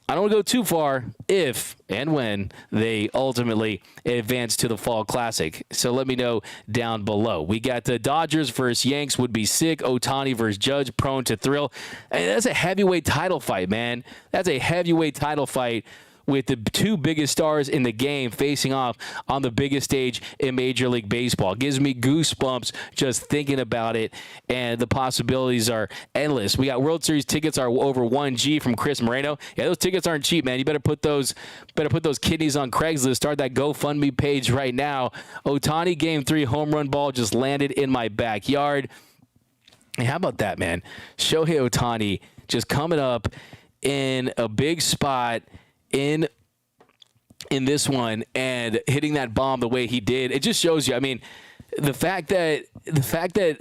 I don't want to go too far, if and when they ultimately advance to the Fall Classic? So let me know down below. We got the Dodgers versus Yanks would be sick. Ohtani versus Judge, prone to thrill. And that's a heavyweight title fight, man. That's a heavyweight title fight with the 2 biggest stars in the game facing off on the biggest stage in Major League Baseball. It gives me goosebumps just thinking about it, and the possibilities are endless. We got World Series tickets are over 1G from Chris Moreno. Yeah, those tickets aren't cheap, man. You better put those kidneys on Craigslist. Start that GoFundMe page right now. Ohtani Game 3 home run ball just landed in my backyard. Hey, how about that, man? Shohei Ohtani just coming up in a big spot in this one and hitting that bomb the way he did. It just shows you, I mean, the fact that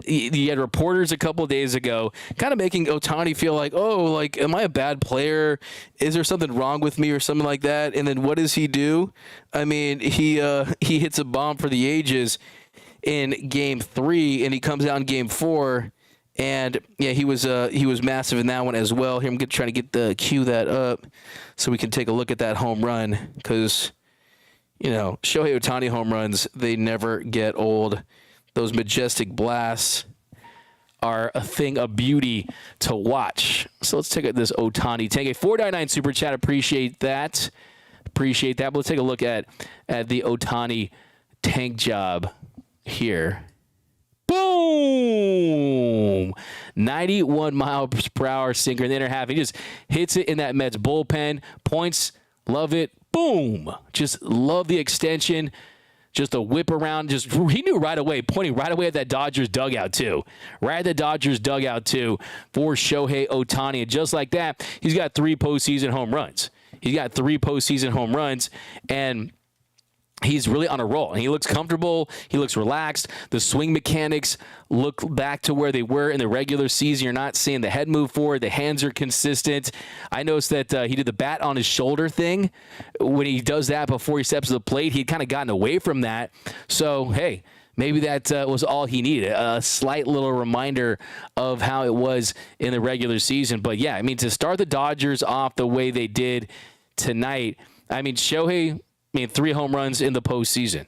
you had reporters a couple of days ago kind of making Ohtani feel like, oh, like, am I a bad player? Is there something wrong with me or something like that? And then what does he do? I mean, he hits a bomb for the ages in Game 3, and he comes out in Game 4. And yeah, he was massive in that one as well. Here, I'm trying to cue that up so we can take a look at that home run, because Shohei Ohtani home runs, they never get old. Those majestic blasts are a thing of beauty to watch. So let's take this Ohtani tank. A 499 super chat. Appreciate that. But let's take a look at the Ohtani tank job here. Boom! 91 miles per hour sinker in the inner half. He just hits it in that Mets bullpen. Points, love it. Boom! Just love the extension. Just a whip around. He knew right away, pointing right away at that Dodgers dugout too. Right at the Dodgers dugout too for Shohei Ohtani. And just like that, he's got 3 postseason home runs. And he's really on a roll, and he looks comfortable. He looks relaxed. The swing mechanics look back to where they were in the regular season. You're not seeing the head move forward. The hands are consistent. I noticed that he did the bat on his shoulder thing. When he does that before he steps to the plate, he'd kind of gotten away from that. So, hey, maybe that was all he needed, a slight little reminder of how it was in the regular season. But, yeah, I mean, to start the Dodgers off the way they did tonight, I mean, Shohei, 3 home runs in the postseason.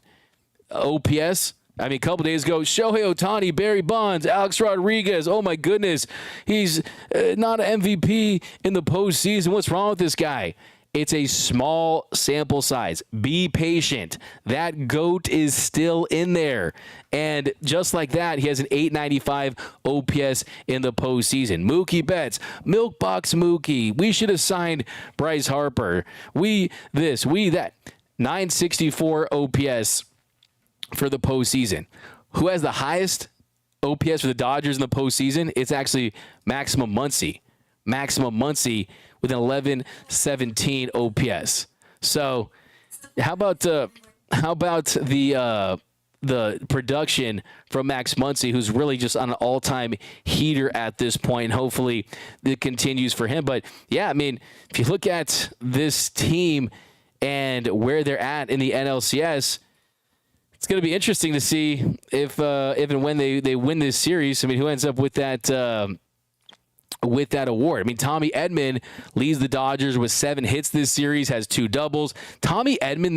OPS, a couple days ago, Shohei Ohtani, Barry Bonds, Alex Rodriguez. Oh, my goodness. He's not an MVP in the postseason. What's wrong with this guy? It's a small sample size. Be patient. That GOAT is still in there. And just like that, he has an 895 OPS in the postseason. Mookie Betts, Milk Box Mookie. We should have signed Bryce Harper. We that. 964 OPS for the postseason. Who has the highest OPS for the Dodgers in the postseason? It's actually Maximum Muncy. With an 1117 OPS. So, how about the production from Max Muncy, who's really just on an all-time heater at this point. Hopefully, it continues for him. But yeah, if you look at this team and where they're at in the NLCS, it's going to be interesting to see if and when they win this series. Who ends up with that award? Tommy Edman leads the Dodgers with 7 hits this series, has 2 doubles. Tommy Edman,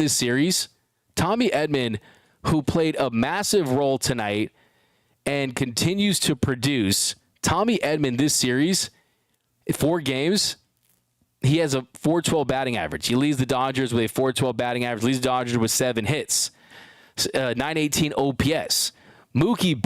who played a massive role tonight and continues to produce Tommy Edman this series, 4 games, he has a .412 batting average. He leads the Dodgers with a .412 batting average, leads the Dodgers with 7 hits, .918 OPS. Mookie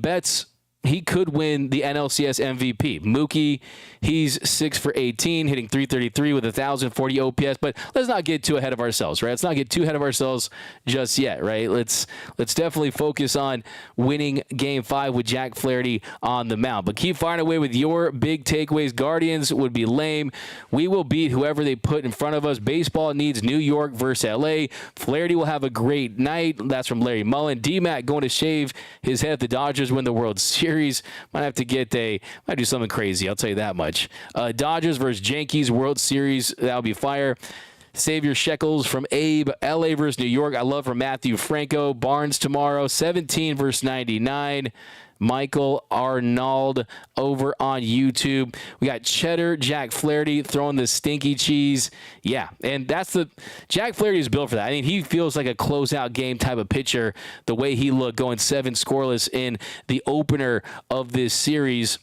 Betts, he could win the NLCS MVP. Mookie, he's 6 for 18, hitting .333 with 1,040 OPS. But let's not get too ahead of ourselves, right? Let's not get too ahead of ourselves just yet, right? Let's definitely focus on winning Game 5 with Jack Flaherty on the mound. But keep firing away with your big takeaways. Guardians would be lame. We will beat whoever they put in front of us. Baseball needs New York versus L.A. Flaherty will have a great night. That's from Larry Mullen. D-Mac going to shave his head if the Dodgers win the World Series. Might have to might do something crazy. I'll tell you that much. Dodgers versus Yankees World Series. That'll be fire. Save your shekels from Abe. LA versus New York. I love from Matthew Franco. Barnes tomorrow. 17 versus 99. Michael Arnold over on YouTube. We got Cheddar, Jack Flaherty throwing the stinky cheese. Yeah, and Jack Flaherty is built for that. I mean, he feels like a closeout game type of pitcher, the way he looked going 7 scoreless in the opener of this series.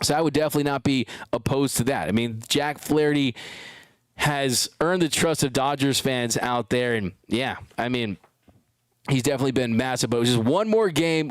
So I would definitely not be opposed to that. I mean, Jack Flaherty has earned the trust of Dodgers fans out there, and yeah, I mean, he's definitely been massive, but it was just one more game.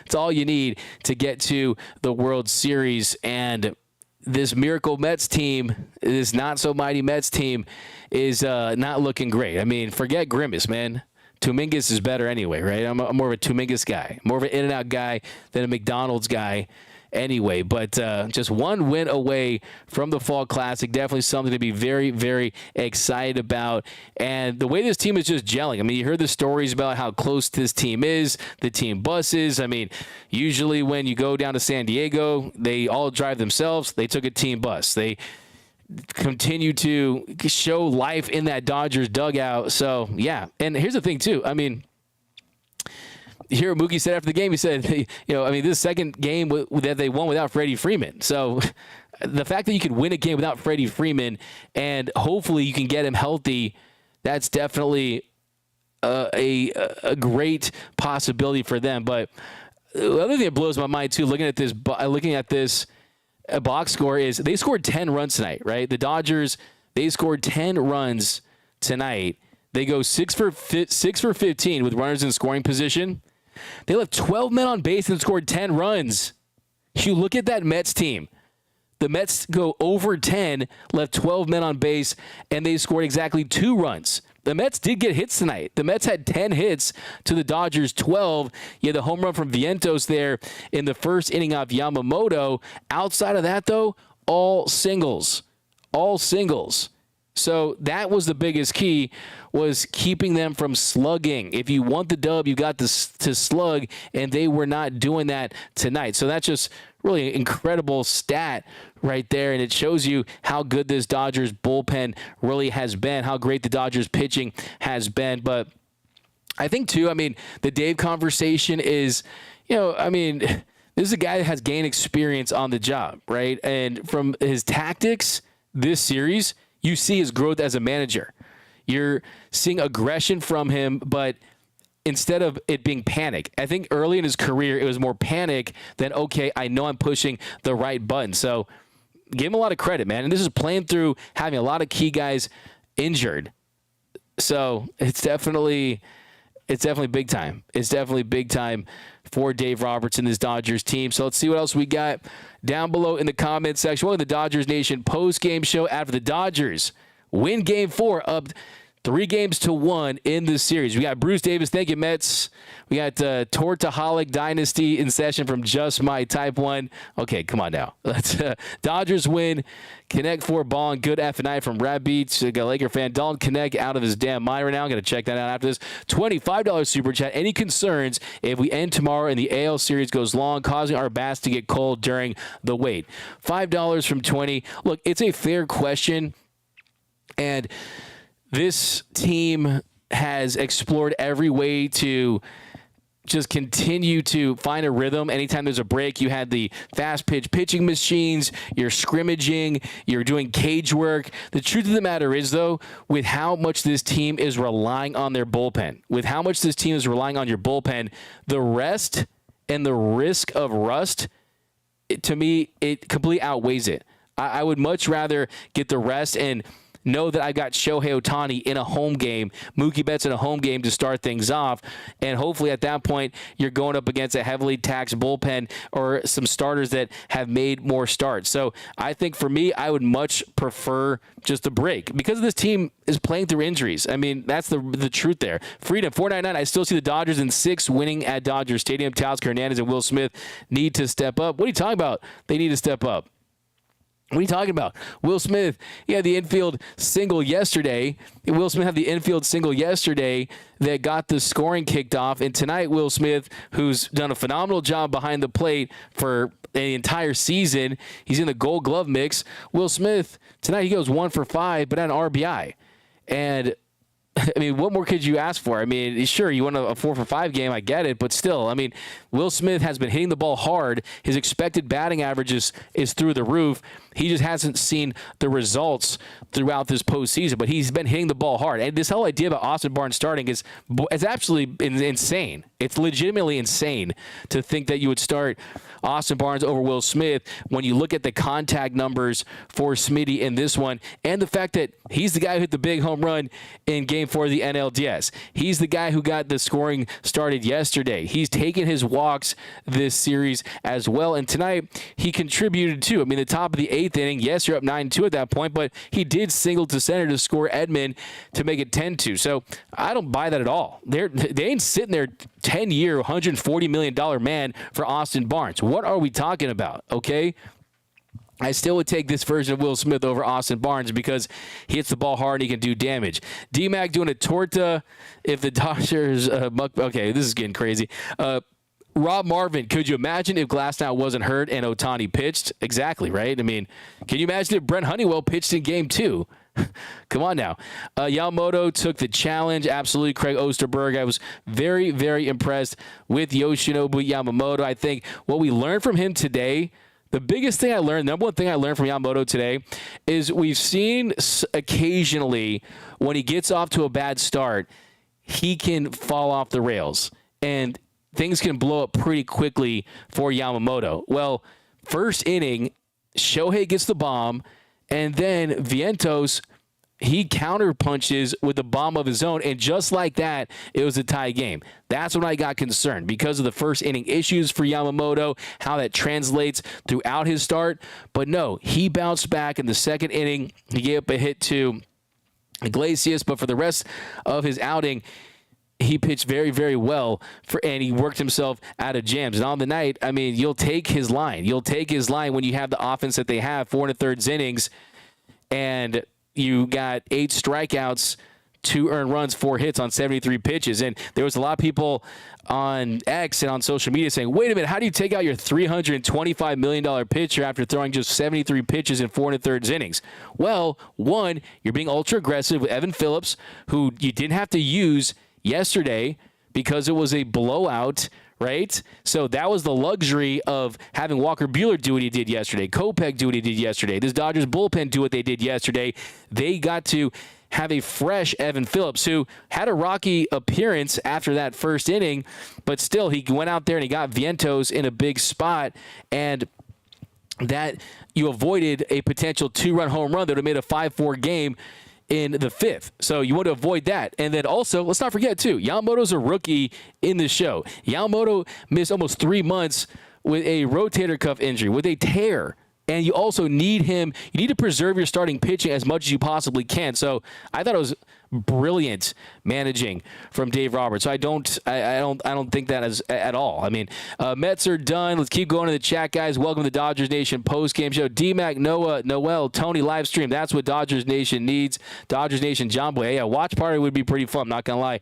It's all you need to get to the World Series. And this Miracle Mets team, this not-so-mighty Mets team, is not looking great. I mean, forget Grimace, man. Tumingus is better anyway, right? I'm more of a Tumingus guy, more of an In-N-Out guy than a McDonald's guy anyway. But just one win away from the Fall Classic. Definitely something to be very, very excited about. And the way this team is just gelling. I mean, you heard the stories about how close this team is, the team buses. I mean, usually when you go down to San Diego, they all drive themselves. They took a team bus. They continue to show life in that Dodgers dugout. So, yeah. And here's the thing, too. I mean, here Mookie said after the game, he said, this second game that they won without Freddie Freeman. So the fact that you could win a game without Freddie Freeman and hopefully you can get him healthy, that's definitely a great possibility for them. But the other thing that blows my mind too, looking at this box score, is they scored 10 runs tonight, right? The Dodgers, they scored 10 runs tonight. They go 6 for 15 with runners in scoring position. They left 12 men on base and scored 10 runs. You look at that Mets team. The Mets go over 10, left 12 men on base, and they scored exactly 2 runs. The Mets did get hits tonight. The Mets had 10 hits to the Dodgers 12. You had the home run from Vientos there in the first inning of Yamamoto. Outside of that, though, all singles. All singles. So that was the biggest key, was keeping them from slugging. If you want the dub, you got to slug, and they were not doing that tonight. So that's just really an incredible stat right there, and it shows you how good this Dodgers bullpen really has been, how great the Dodgers pitching has been. But I think, too, I mean, the Dave conversation is, this is a guy that has gained experience on the job, right? And from his tactics this series, you see his growth as a manager. You're seeing aggression from him, but instead of it being panic, I think early in his career, it was more panic than, okay, I know I'm pushing the right button. So give him a lot of credit, man. And this is playing through having a lot of key guys injured. So it's definitely big time. It's definitely big time for Dave Roberts and this Dodgers team. So let's see what else we got down below in the comment section. Welcome to the Dodgers Nation post-game show after the Dodgers win Game 4 up 3-1 in this series. We got Bruce Davis. Thank you, Mets. We got Tortaholic Dynasty in session from Just My Type 1. Okay, come on now. Let's Dodgers win. Connect 4 ball and good F&I from Rad Beats. Got a Laker fan. Dalton Connect out of his damn mind right now. I'm going to check that out after this. $25 super chat. Any concerns if we end tomorrow and the AL series goes long, causing our bats to get cold during the wait? $5 from 20. Look, it's a fair question. And this team has explored every way to just continue to find a rhythm. Anytime there's a break, you had the fast pitch pitching machines, you're scrimmaging, you're doing cage work. The truth of the matter is, though, with how much this team is relying on their bullpen, with how much this team is relying on your bullpen, the rest and the risk of rust, to me, it completely outweighs it. I would much rather get the rest and know that I got Shohei Ohtani in a home game, Mookie Betts in a home game to start things off, and hopefully at that point you're going up against a heavily taxed bullpen or some starters that have made more starts. So I think for me, I would much prefer just a break because this team is playing through injuries. I mean, that's the truth there. Freedom 499. I still see the Dodgers in 6 winning at Dodger Stadium. Teoscar Hernandez and Will Smith need to step up. What are you talking about? They need to step up. What are you talking about? Will Smith, he had the infield single yesterday. Will Smith had the infield single yesterday that got the scoring kicked off. And tonight, Will Smith, who's done a phenomenal job behind the plate for the entire season, he's in the Gold Glove mix. Will Smith, tonight he goes 1 for 5, but at an RBI. And I mean, what more could you ask for? I mean, sure, you won a 4 for 5 game. I get it. But still, I mean, Will Smith has been hitting the ball hard. His expected batting average is through the roof. He just hasn't seen the results throughout this postseason, but he's been hitting the ball hard. And this whole idea about Austin Barnes starting is absolutely insane. It's legitimately insane to think that you would start Austin Barnes over Will Smith when you look at the contact numbers for Smitty in this one and the fact that he's the guy who hit the big home run in Game 4 of the NLCS. He's the guy who got the scoring started yesterday. He's taken his walks this series as well, and tonight he contributed too. I mean, the top of the 8th inning, yes, you're up 9-2 at that point, but he did single to center to score Edman to make it 10-2. So I don't buy that at all. They ain't sitting there 10-year, $140 million man for Austin Barnes. What are we talking about, okay? I still would take this version of Will Smith over Austin Barnes because he hits the ball hard and he can do damage. D-Mac doing a torta if the Dodgers okay, this is getting crazy. Rob Marvin, could you imagine if Glasnow wasn't hurt and Ohtani pitched? Exactly, right? I mean, can you imagine if Brent Honeywell pitched in Game 2? Come on now. Yamamoto took the challenge. Absolutely, Craig Osterberg. I was very, very impressed with Yoshinobu Yamamoto. I think what we learned from him today, the biggest thing I learned, number one thing I learned from Yamamoto today is we've seen occasionally when he gets off to a bad start, he can fall off the rails. And things can blow up pretty quickly for Yamamoto. Well, first inning, Shohei gets the bomb, and then Vientos, he counterpunches with a bomb of his own, and just like that, it was a tie game. That's when I got concerned because of the first inning issues for Yamamoto, how that translates throughout his start. But no, he bounced back in the second inning. He gave up a hit to Iglesias, but for the rest of his outing, he pitched very, very well, and he worked himself out of jams. And on the night, I mean, you'll take his line. You'll take his line when you have the offense that they have, 4 1/3 innings, and you got 8 strikeouts, 2 earned runs, 4 hits on 73 pitches. And there was a lot of people on X and on social media saying, wait a minute, how do you take out your $325 million pitcher after throwing just 73 pitches in 4 1/3 innings? Well, one, you're being ultra aggressive with Evan Phillips, who you didn't have to use yesterday because it was a blowout, right? So that was the luxury of having Walker Buehler do what he did yesterday, Kopech do what he did yesterday, this Dodgers bullpen do what they did yesterday. They got to have a fresh Evan Phillips, who had a rocky appearance after that first inning, but still he went out there and he got Vientos in a big spot, and that you avoided a potential 2-run home run that would have made a 5-4 game in the 5th. So you want to avoid that. And then also, let's not forget, too, Yamamoto's a rookie in the show. Yamamoto missed almost 3 months with a rotator cuff injury, with a tear. And you also need him. You need to preserve your starting pitching as much as you possibly can. So I thought it was brilliant managing from Dave Roberts. So I don't think that is at all. I mean, Mets are done. Let's keep going to the chat, guys. Welcome to the Dodgers Nation post-game show. D-Mac, Noah, Noel, Tony, live stream. That's what Dodgers Nation needs. Dodgers Nation, John Boy. Hey, a watch party would be pretty fun. I'm not going to lie.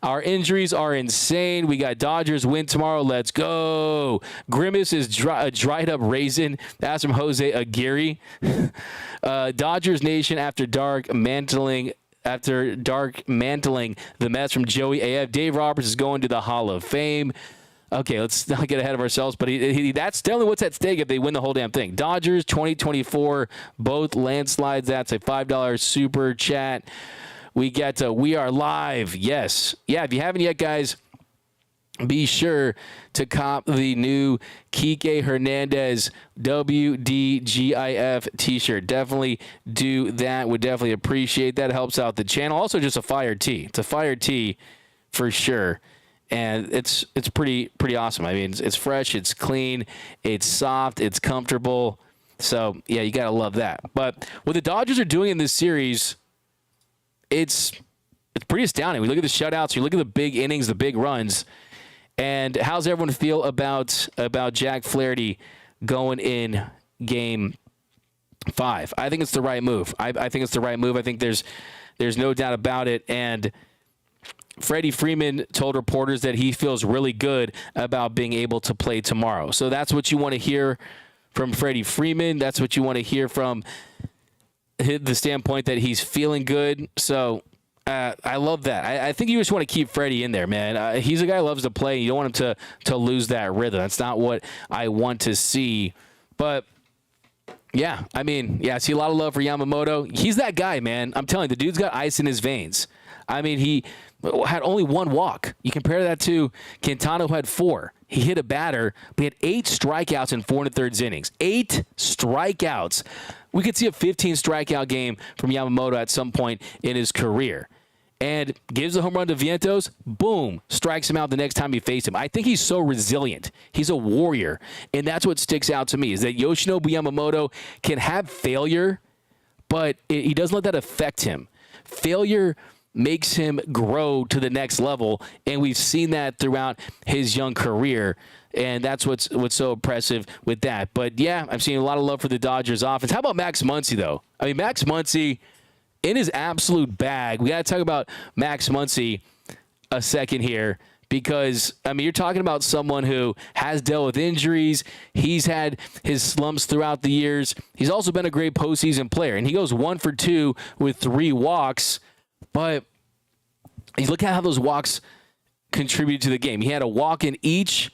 Our injuries are insane. We got Dodgers win tomorrow. Let's go. Grimace is a dried up raisin. That's from Jose Aguirre. Dodgers Nation after dark mantling the Mets from Joey AF. Dave Roberts is going to the Hall of Fame. Okay, let's not get ahead of ourselves, but that's definitely what's at stake if they win the whole damn thing. Dodgers 2024, both landslides. That's a $5 super chat. We get We Are Live. Yes. Yeah, if you haven't yet, guys, be sure to cop the new Kike Hernandez WDGIF t-shirt. Definitely do that. Would definitely appreciate that. Helps out the channel. Also, just a fire tee. It's a fire tee for sure. And it's pretty awesome. I mean, it's fresh, it's clean, it's soft, it's comfortable. So, yeah, you got to love that. But what the Dodgers are doing in this series, it's pretty astounding. We look at the shutouts, you look at the big innings, the big runs. And how's everyone feel about Jack Flaherty going in Game 5? I think it's the right move. I think it's the right move. I think there's no doubt about it. And Freddie Freeman told reporters that he feels really good about being able to play tomorrow. So that's what you want to hear from Freddie Freeman. That's what you want to hear from the standpoint that he's feeling good. So I love that. I think you just want to keep Freddie in there, man. He's a guy who loves to play. You don't want him to lose that rhythm. That's not what I want to see. But, yeah, I mean, yeah, I see a lot of love for Yamamoto. He's that guy, man. I'm telling you, the dude's got ice in his veins. I mean, he had only one walk. You compare that to Quintana, who had 4. He hit a batter, but he had 8 strikeouts in 4 1/3 innings. 8 strikeouts. We could see a 15 strikeout game from Yamamoto at some point in his career. And gives a home run to Vientos, boom, strikes him out the next time he faced him. I think he's so resilient. He's a warrior. And that's what sticks out to me, is that Yoshinobu Yamamoto can have failure, but he doesn't let that affect him. Failure makes him grow to the next level, and we've seen that throughout his young career. And that's what's so impressive with that. But, yeah, I'm seeing a lot of love for the Dodgers offense. How about Max Muncy, though? I mean, Max Muncy in his absolute bag. We got to talk about Max Muncy a second here because, I mean, you're talking about someone who has dealt with injuries. He's had his slumps throughout the years. He's also been a great postseason player, and he goes 1 for 2 with 3 walks. But you look at how those walks contributed to the game. He had a walk in each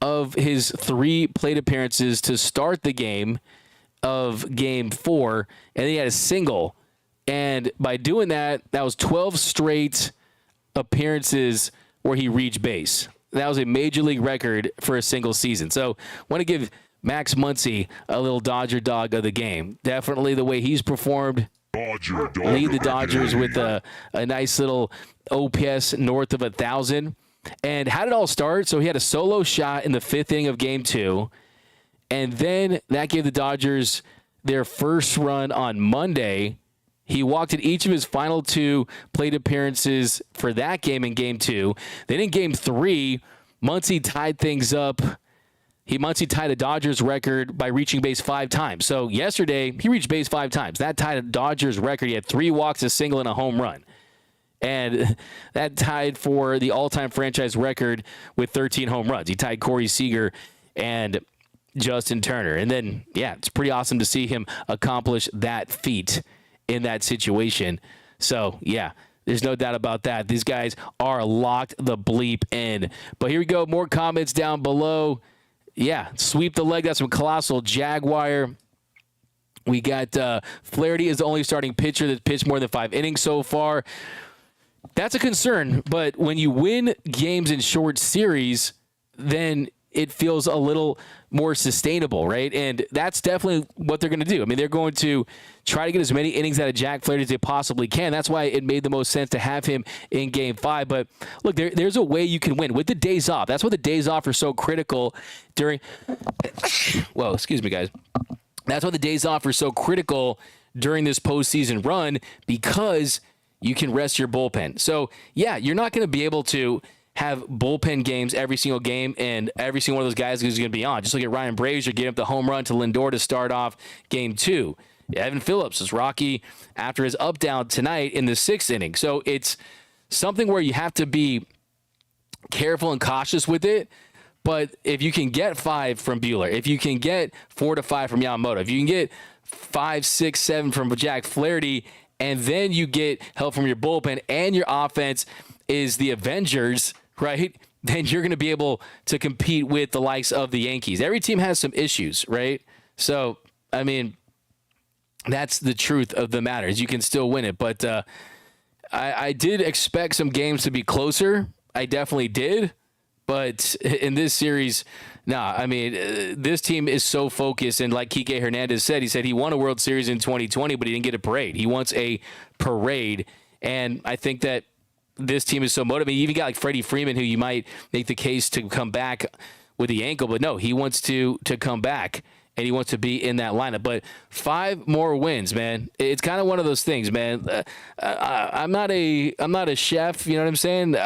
of his 3 plate appearances to start the game of Game 4, and then he had a single. And by doing that, that was 12 straight appearances where he reached base. That was a major league record for a single season. So I want to give Max Muncy a little Dodger dog of the game. Definitely the way he's performed. Lead the Dodgers with a nice little OPS north of 1,000. And how did it all start? So he had a solo shot in the 5th inning of Game 2. And then that gave the Dodgers their first run on Monday. He walked in each of his final 2 plate appearances for that game in Game 2. Then in Game 3, Muncy tied things up. Muncy tied a Dodgers record by reaching base 5 times. So yesterday, he reached base 5 times. That tied a Dodgers record. He had 3 walks, a single, and a home run. And that tied for the all-time franchise record with 13 home runs. He tied Corey Seager and Justin Turner. And then, yeah, it's pretty awesome to see him accomplish that feat in that situation. So, yeah, there's no doubt about that. These guys are locked the bleep in. But here we go. More comments down below. Yeah, sweep the leg. That's from Colossal Jaguar. We got Flaherty is the only starting pitcher that's pitched more than 5 innings so far. That's a concern. But when you win games in short series, then it feels a little more sustainable, right? And that's definitely what they're going to do. I mean, they're going to try to get as many innings out of Jack Flaherty as they possibly can. That's why it made the most sense to have him in Game 5. But look, there's a way you can win with the days off. That's why the days off are so critical during well, excuse me, guys. That's why the days off are so critical during this postseason run, because you can rest your bullpen. So, yeah, you're not going to be able to have bullpen games every single game, and every single one of those guys is going to be on. Just look at Ryan Brazier getting up the home run to Lindor to start off Game 2. Evan Phillips is rocky after his up-down tonight in the 6th inning. So it's something where you have to be careful and cautious with it. But if you can get 5 from Buehler, if you can get 4 to 5 from Yamamoto, if you can get 5, 6, 7 from Jack Flaherty, and then you get help from your bullpen and your offense is the Avengers, right? Then you're going to be able to compete with the likes of the Yankees. Every team has some issues, right? So, I mean, that's the truth of the matter, is you can still win it. But I did expect some games to be closer. I definitely did. But in this series, I mean, this team is so focused. And like Kike Hernandez said, he won a World Series in 2020, but he didn't get a parade. He wants a parade. And I think that this team is so motivated. You even got like Freddie Freeman, who you might make the case to come back with the ankle. But no, he wants to come back. And he wants to be in that lineup. But 5 more wins, man. It's kind of one of those things, man. I'm not a chef. You know what I'm saying?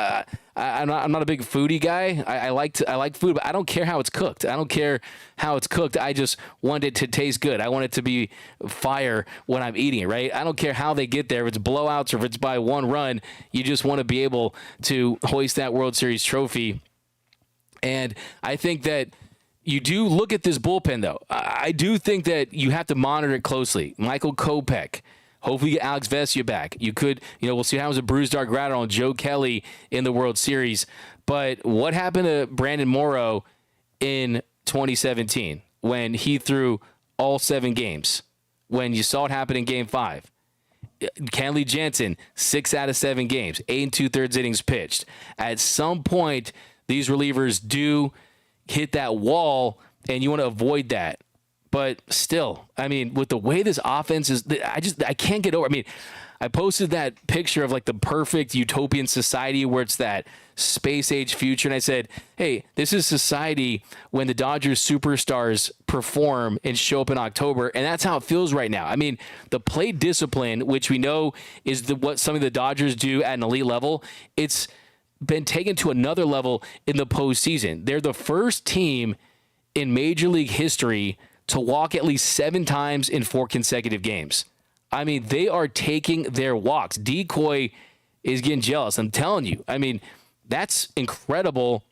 I'm not a big foodie guy. I like food, but I don't care how it's cooked. I just want it to taste good. I want it to be fire when I'm eating it, right? I don't care how they get there. If it's blowouts or if it's by 1 run, you just want to be able to hoist that World Series trophy. And I think that you do look at this bullpen, though. I do think that you have to monitor it closely. Michael Kopech, hopefully get Alex Vesia back. You could, we'll see what happens with Bruce Dark-Grado and Joe Kelly in the World Series. But what happened to Brandon Morrow in 2017 when he threw all 7 games? When you saw it happen in Game 5? Kenley Jansen, 6 out of 7 games, 8 2/3 innings pitched. At some point, these relievers do hit that wall, and you want to avoid that. But still, I mean, with the way this offense is, I can't get over. I mean, I posted that picture of like the perfect utopian society where it's that space age future, and I said, hey, this is society when the Dodgers superstars perform and show up in October, and that's how it feels right now. I mean, the plate discipline, which we know is what some of the Dodgers do at an elite level, it's been taken to another level in the postseason. They're the first team in Major League history to walk at least 7 times in 4 consecutive games. I mean, they are taking their walks. Decoy is getting jealous. I'm telling you. I mean, that's incredible.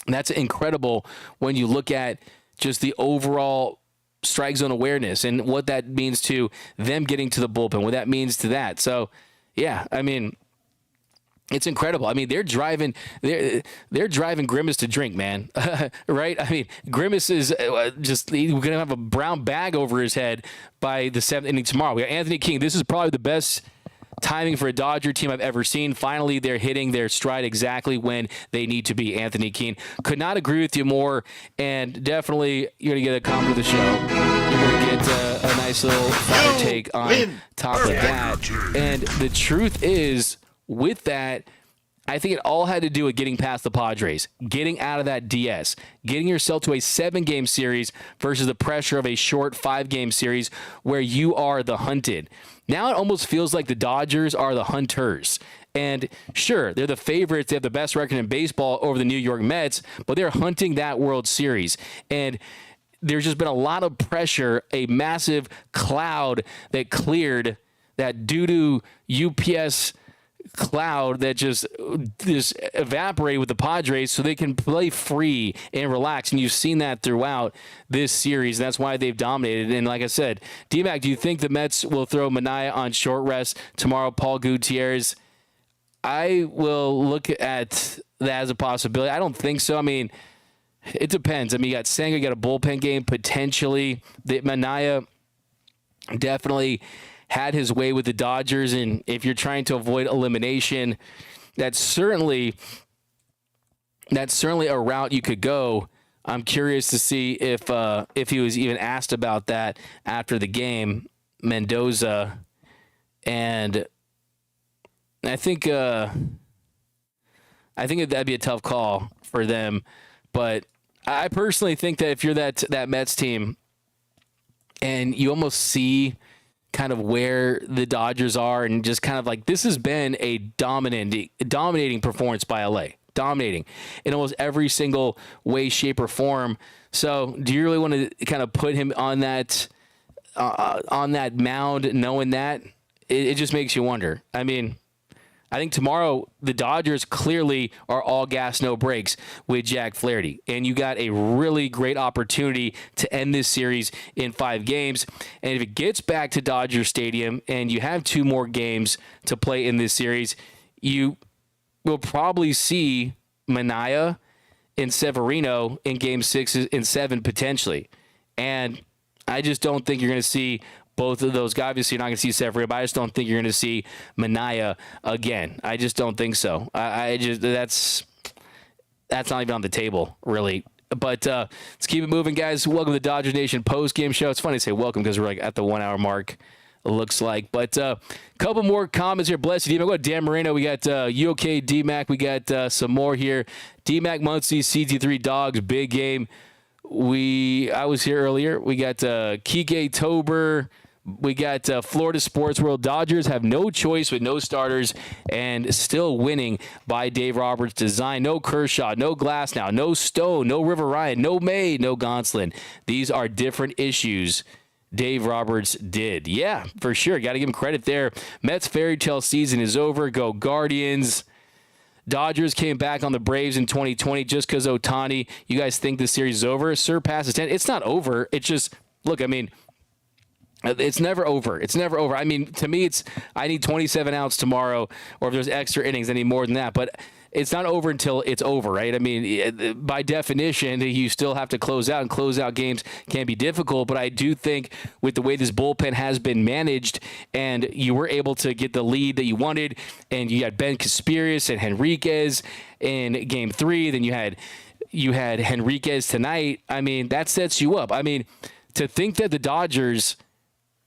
That's incredible when you look at just the overall strike zone awareness and what that means to them getting to the bullpen, what that means to that. So, yeah, I mean, it's incredible. I mean, they're driving Grimace to drink, man. Right? I mean, Grimace is just he's going to have a brown bag over his head by the 7th inning tomorrow. We got Anthony King. This is probably the best timing for a Dodger team I've ever seen. Finally, they're hitting their stride exactly when they need to be. Anthony King. Could not agree with you more, and definitely you're going to get a comment of the show. You're going to get a nice little fire take on top of that. And the truth is, with that, I think it all had to do with getting past the Padres, getting out of that DS, getting yourself to a 7-game series versus the pressure of a short 5-game series where you are the hunted. Now it almost feels like the Dodgers are the hunters. And sure, they're the favorites. They have the best record in baseball over the New York Mets, but they're hunting that World Series. And there's just been a lot of pressure, a massive cloud that cleared, that doo-doo UPS cloud that just evaporate with the Padres so they can play free and relax. And you've seen that throughout this series. And that's why they've dominated. And like I said, D-Mac, do you think the Mets will throw Manaea on short rest tomorrow? Paul Gutierrez, I will look at that as a possibility. I don't think so. I mean, it depends. I mean, you got Senga, you got a bullpen game potentially. The Manaea definitely had his way with the Dodgers, and if you're trying to avoid elimination, that's certainly a route you could go. I'm curious to see if he was even asked about that after the game, Mendoza, and I think that'd be a tough call for them. But I personally think that if you're that Mets team, and you almost see kind of where the Dodgers are, and just kind of like, this has been a dominating performance by LA, dominating in almost every single way, shape, or form. So do you really want to kind of put him on that mound, knowing that? It just makes you wonder. I mean, I think tomorrow the Dodgers clearly are all gas, no brakes with Jack Flaherty. And you got a really great opportunity to end this series in 5 games. And if it gets back to Dodger Stadium and you have 2 more games to play in this series, you will probably see Manaea and Severino in Game 6 and 7 potentially. And I just don't think you're going to see both of those guys. Obviously, you're not going to see Severino, but I just don't think you're going to see Manaea again. I just don't think so. that's not even on the table, really. But let's keep it moving, guys. Welcome to the Dodgers Nation post-game show. It's funny to say welcome because we're like at the 1 hour mark, it looks like. But a couple more comments here. Bless you, D-Mac. We got Dan Moreno. We got you okay, D-Mac. We got some more here. D-Mac Muncie, CT3 Dogs, big game. I was here earlier. We got Kike Tober. We got Florida Sports World. Dodgers have no choice with no starters and still winning by Dave Roberts' design. No Kershaw, no Glasnow, no Stone, no River Ryan, no May, no Gonsolin. These are different issues Dave Roberts did. Yeah, for sure. Got to give him credit there. Mets fairy tale season is over. Go Guardians. Dodgers came back on the Braves in 2020 just because Ohtani. You guys think the series is over? Surpasses 10. It's not over. It's just, look, I mean, it's never over. It's never over. I mean, to me, I need 27 outs tomorrow, or if there's extra innings, I need more than that. But it's not over until it's over, right? I mean, by definition, you still have to close out, and close out games can be difficult. But I do think with the way this bullpen has been managed, and you were able to get the lead that you wanted, and you had Ben Casparius and Henriquez in Game 3, then you had Henriquez tonight. I mean, that sets you up. I mean, to think that the Dodgers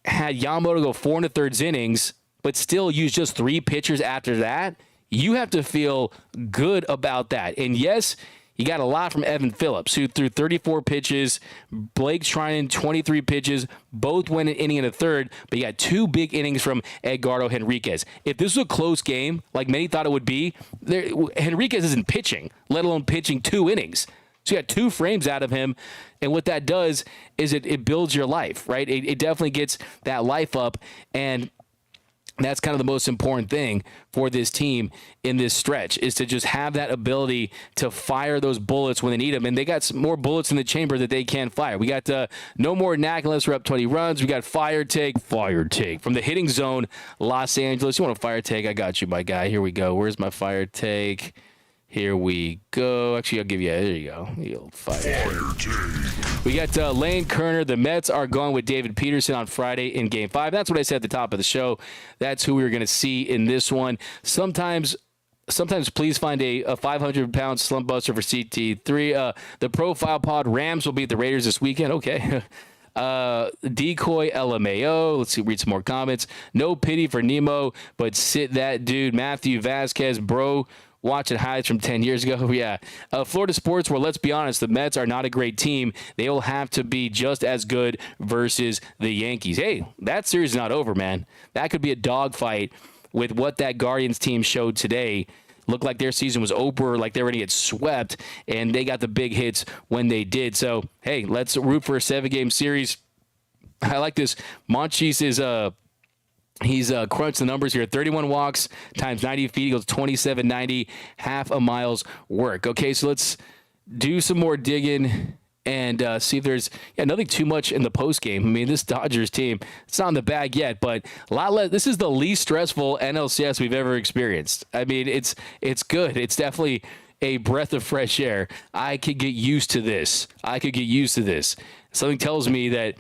had Yamamoto go 4 1/3 innings, but still use just 3 pitchers after that, you have to feel good about that. And yes, you got a lot from Evan Phillips, who threw 34 pitches. Blake Treinen, 23 pitches. Both went an inning and a third, but you got 2 big innings from Edgardo Henriquez. If this was a close game, like many thought it would be, Henriquez isn't pitching, let alone pitching 2 innings. So you got 2 frames out of him, and what that does is it builds your life, right? It definitely gets that life up, and that's kind of the most important thing for this team in this stretch, is to just have that ability to fire those bullets when they need them. And they got some more bullets in the chamber that they can fire. We got no more knack unless we're up 20 runs. We got fire take from the hitting zone, Los Angeles. You want a fire take? I got you, my guy. Here we go. Where's my fire take? Here we go. Actually, I'll give you. There you go. You'll fire. We got Lane Kerner. The Mets are going with David Peterson on Friday in Game 5. That's what I said at the top of the show. That's who we were going to see in this one. Sometimes please find a 500-pound slump buster for CT3. The Profile Pod Rams will beat the Raiders this weekend. Okay. Decoy LMAO. Let's see, read some more comments. No pity for Nemo, but sit that dude. Matthew Vasquez, bro. Watching highlights from 10 years ago. Yeah. Florida Sports, well, let's be honest, the Mets are not a great team. They will have to be just as good versus the Yankees. Hey, that series is not over, man. That could be a dogfight with what that Guardians team showed today. Looked like their season was over, like they were going to get swept, and they got the big hits when they did. So, hey, let's root for a 7-game series. I like this. Monchis is he's crunched the numbers here. 31 walks times 90 feet equals 2790, half a mile's work. Okay, so let's do some more digging and see if there's nothing too much in the post game. I mean, this Dodgers team, it's not in the bag yet, but a lot less. This is the least stressful NLCS we've ever experienced. I mean, it's good. It's definitely a breath of fresh air. I could get used to this. Something tells me that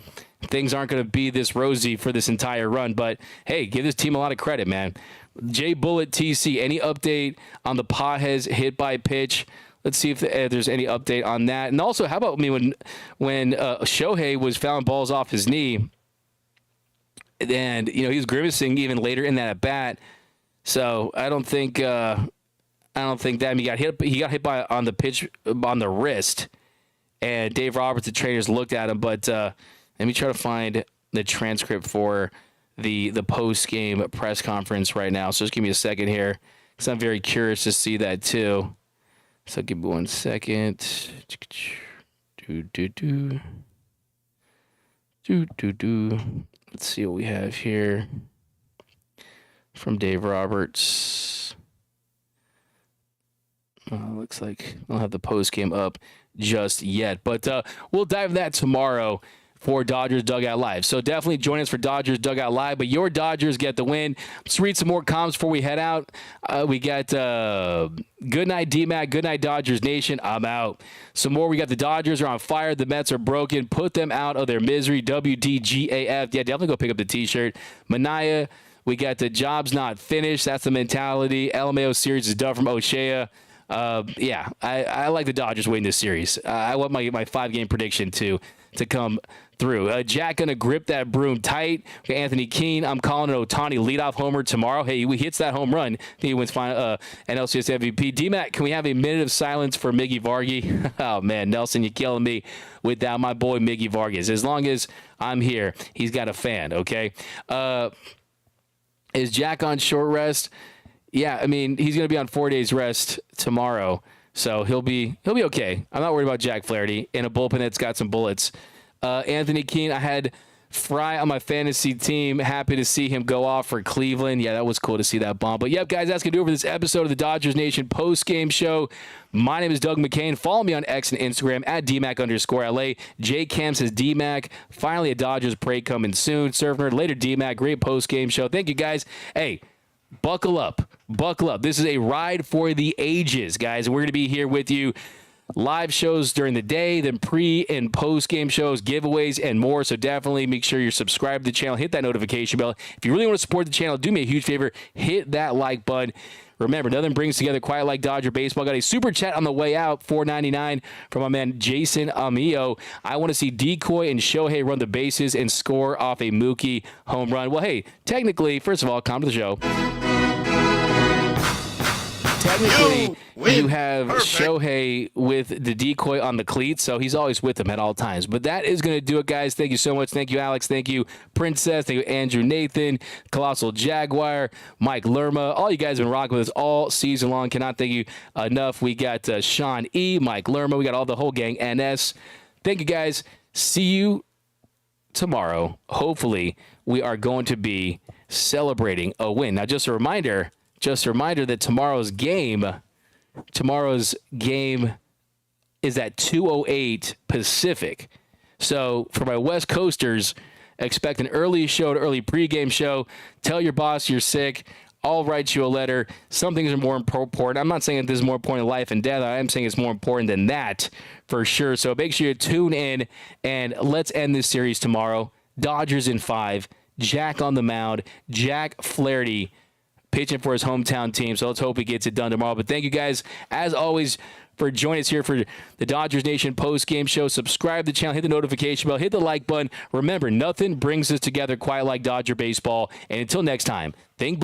things aren't going to be this rosy for this entire run. But, hey, give this team a lot of credit, man. Jay Bullet TC, any update on the Pages hit by pitch? Let's see if there's any update on that. And also, how about me when Shohei was fouling balls off his knee, and he was grimacing even later in that at bat. So I don't think that he got hit by on the pitch on the wrist, and Dave Roberts, the trainers, looked at him, but. Let me try to find the transcript for the post-game press conference right now. So just give me a second here, because I'm very curious to see that too. So give me 1 second. Let's see what we have here from Dave Roberts. Looks like I don't have the post-game up just yet, but we'll dive into that tomorrow for Dodgers Dugout Live. So definitely join us for Dodgers Dugout Live, but your Dodgers get the win. Let's read some more comments before we head out. We got good night, D-Mac. Good night, Dodgers Nation. I'm out. Some more. We got the Dodgers are on fire. The Mets are broken. Put them out of their misery. WDGAF. Yeah, definitely go pick up the T-shirt. Manaya. We got the job's not finished. That's the mentality. LMAO series is done from O'Shea. Yeah, I like the Dodgers winning this series. I want my 5-game prediction to come through. Jack going to grip that broom tight. Anthony Keene, I'm calling an Ohtani leadoff homer tomorrow. Hey, he hits that home run. I think he wins NLCS MVP. D-Mac, can we have a minute of silence for Miggy Vargy? Oh, man, Nelson, you're killing me with that. My boy Miggy Vargas. As long as I'm here, he's got a fan, okay? Is Jack on short rest? Yeah, I mean, he's going to be on 4 days rest tomorrow, so he'll be okay. I'm not worried about Jack Flaherty in a bullpen that's got some bullets. Anthony Keene, I had Fry on my fantasy team. Happy to see him go off for Cleveland. Yeah, that was cool to see that bomb. But, yep, guys, that's going to do it for this episode of the Dodgers Nation post-game show. My name is Doug McKain. Follow me on X and Instagram at DMAC_LA. J Cam says DMAC. Finally, a Dodgers parade coming soon. Surfer later, DMAC. Great post-game show. Thank you, guys. Hey, buckle up. Buckle up. This is a ride for the ages, guys. We're going to be here with you. Live shows during the day, then pre and post game shows, giveaways, and more. So definitely make sure you're subscribed to the channel. Hit that notification bell. If you really want to support the channel, do me a huge favor. Hit that like button. Remember, nothing brings together Quiet Like Dodger Baseball. Got a super chat on the way out, $4.99 from my man Jason Amio. I want to see Decoy and Shohei run the bases and score off a Mookie home run. Well, hey, technically, first of all, come to the show. Technically, you have Shohei with the decoy on the cleats, so he's always with him at all times. But that is going to do it, guys. Thank you so much. Thank you, Alex. Thank you, Princess. Thank you, Andrew Nathan, Colossal Jaguar, Mike Lerma. All you guys have been rocking with us all season long. Cannot thank you enough. We got Sean E., Mike Lerma. We got all the whole gang, NS. Thank you, guys. See you tomorrow. Hopefully, we are going to be celebrating a win. Now, just a reminder that tomorrow's game is at 2:08 Pacific. So for my West Coasters, expect an early show, an early pregame show. Tell your boss you're sick. I'll write you a letter. Some things are more important. I'm not saying that this is more important than life and death. I am saying it's more important than that for sure. So make sure you tune in, and let's end this series tomorrow. Dodgers in 5. Jack on the mound. Jack Flaherty pitching for his hometown team, so let's hope he gets it done tomorrow. But thank you guys, as always, for joining us here for the Dodgers Nation post-game show. Subscribe to the channel, hit the notification bell, hit the like button. Remember, nothing brings us together quite like Dodger baseball. And until next time, think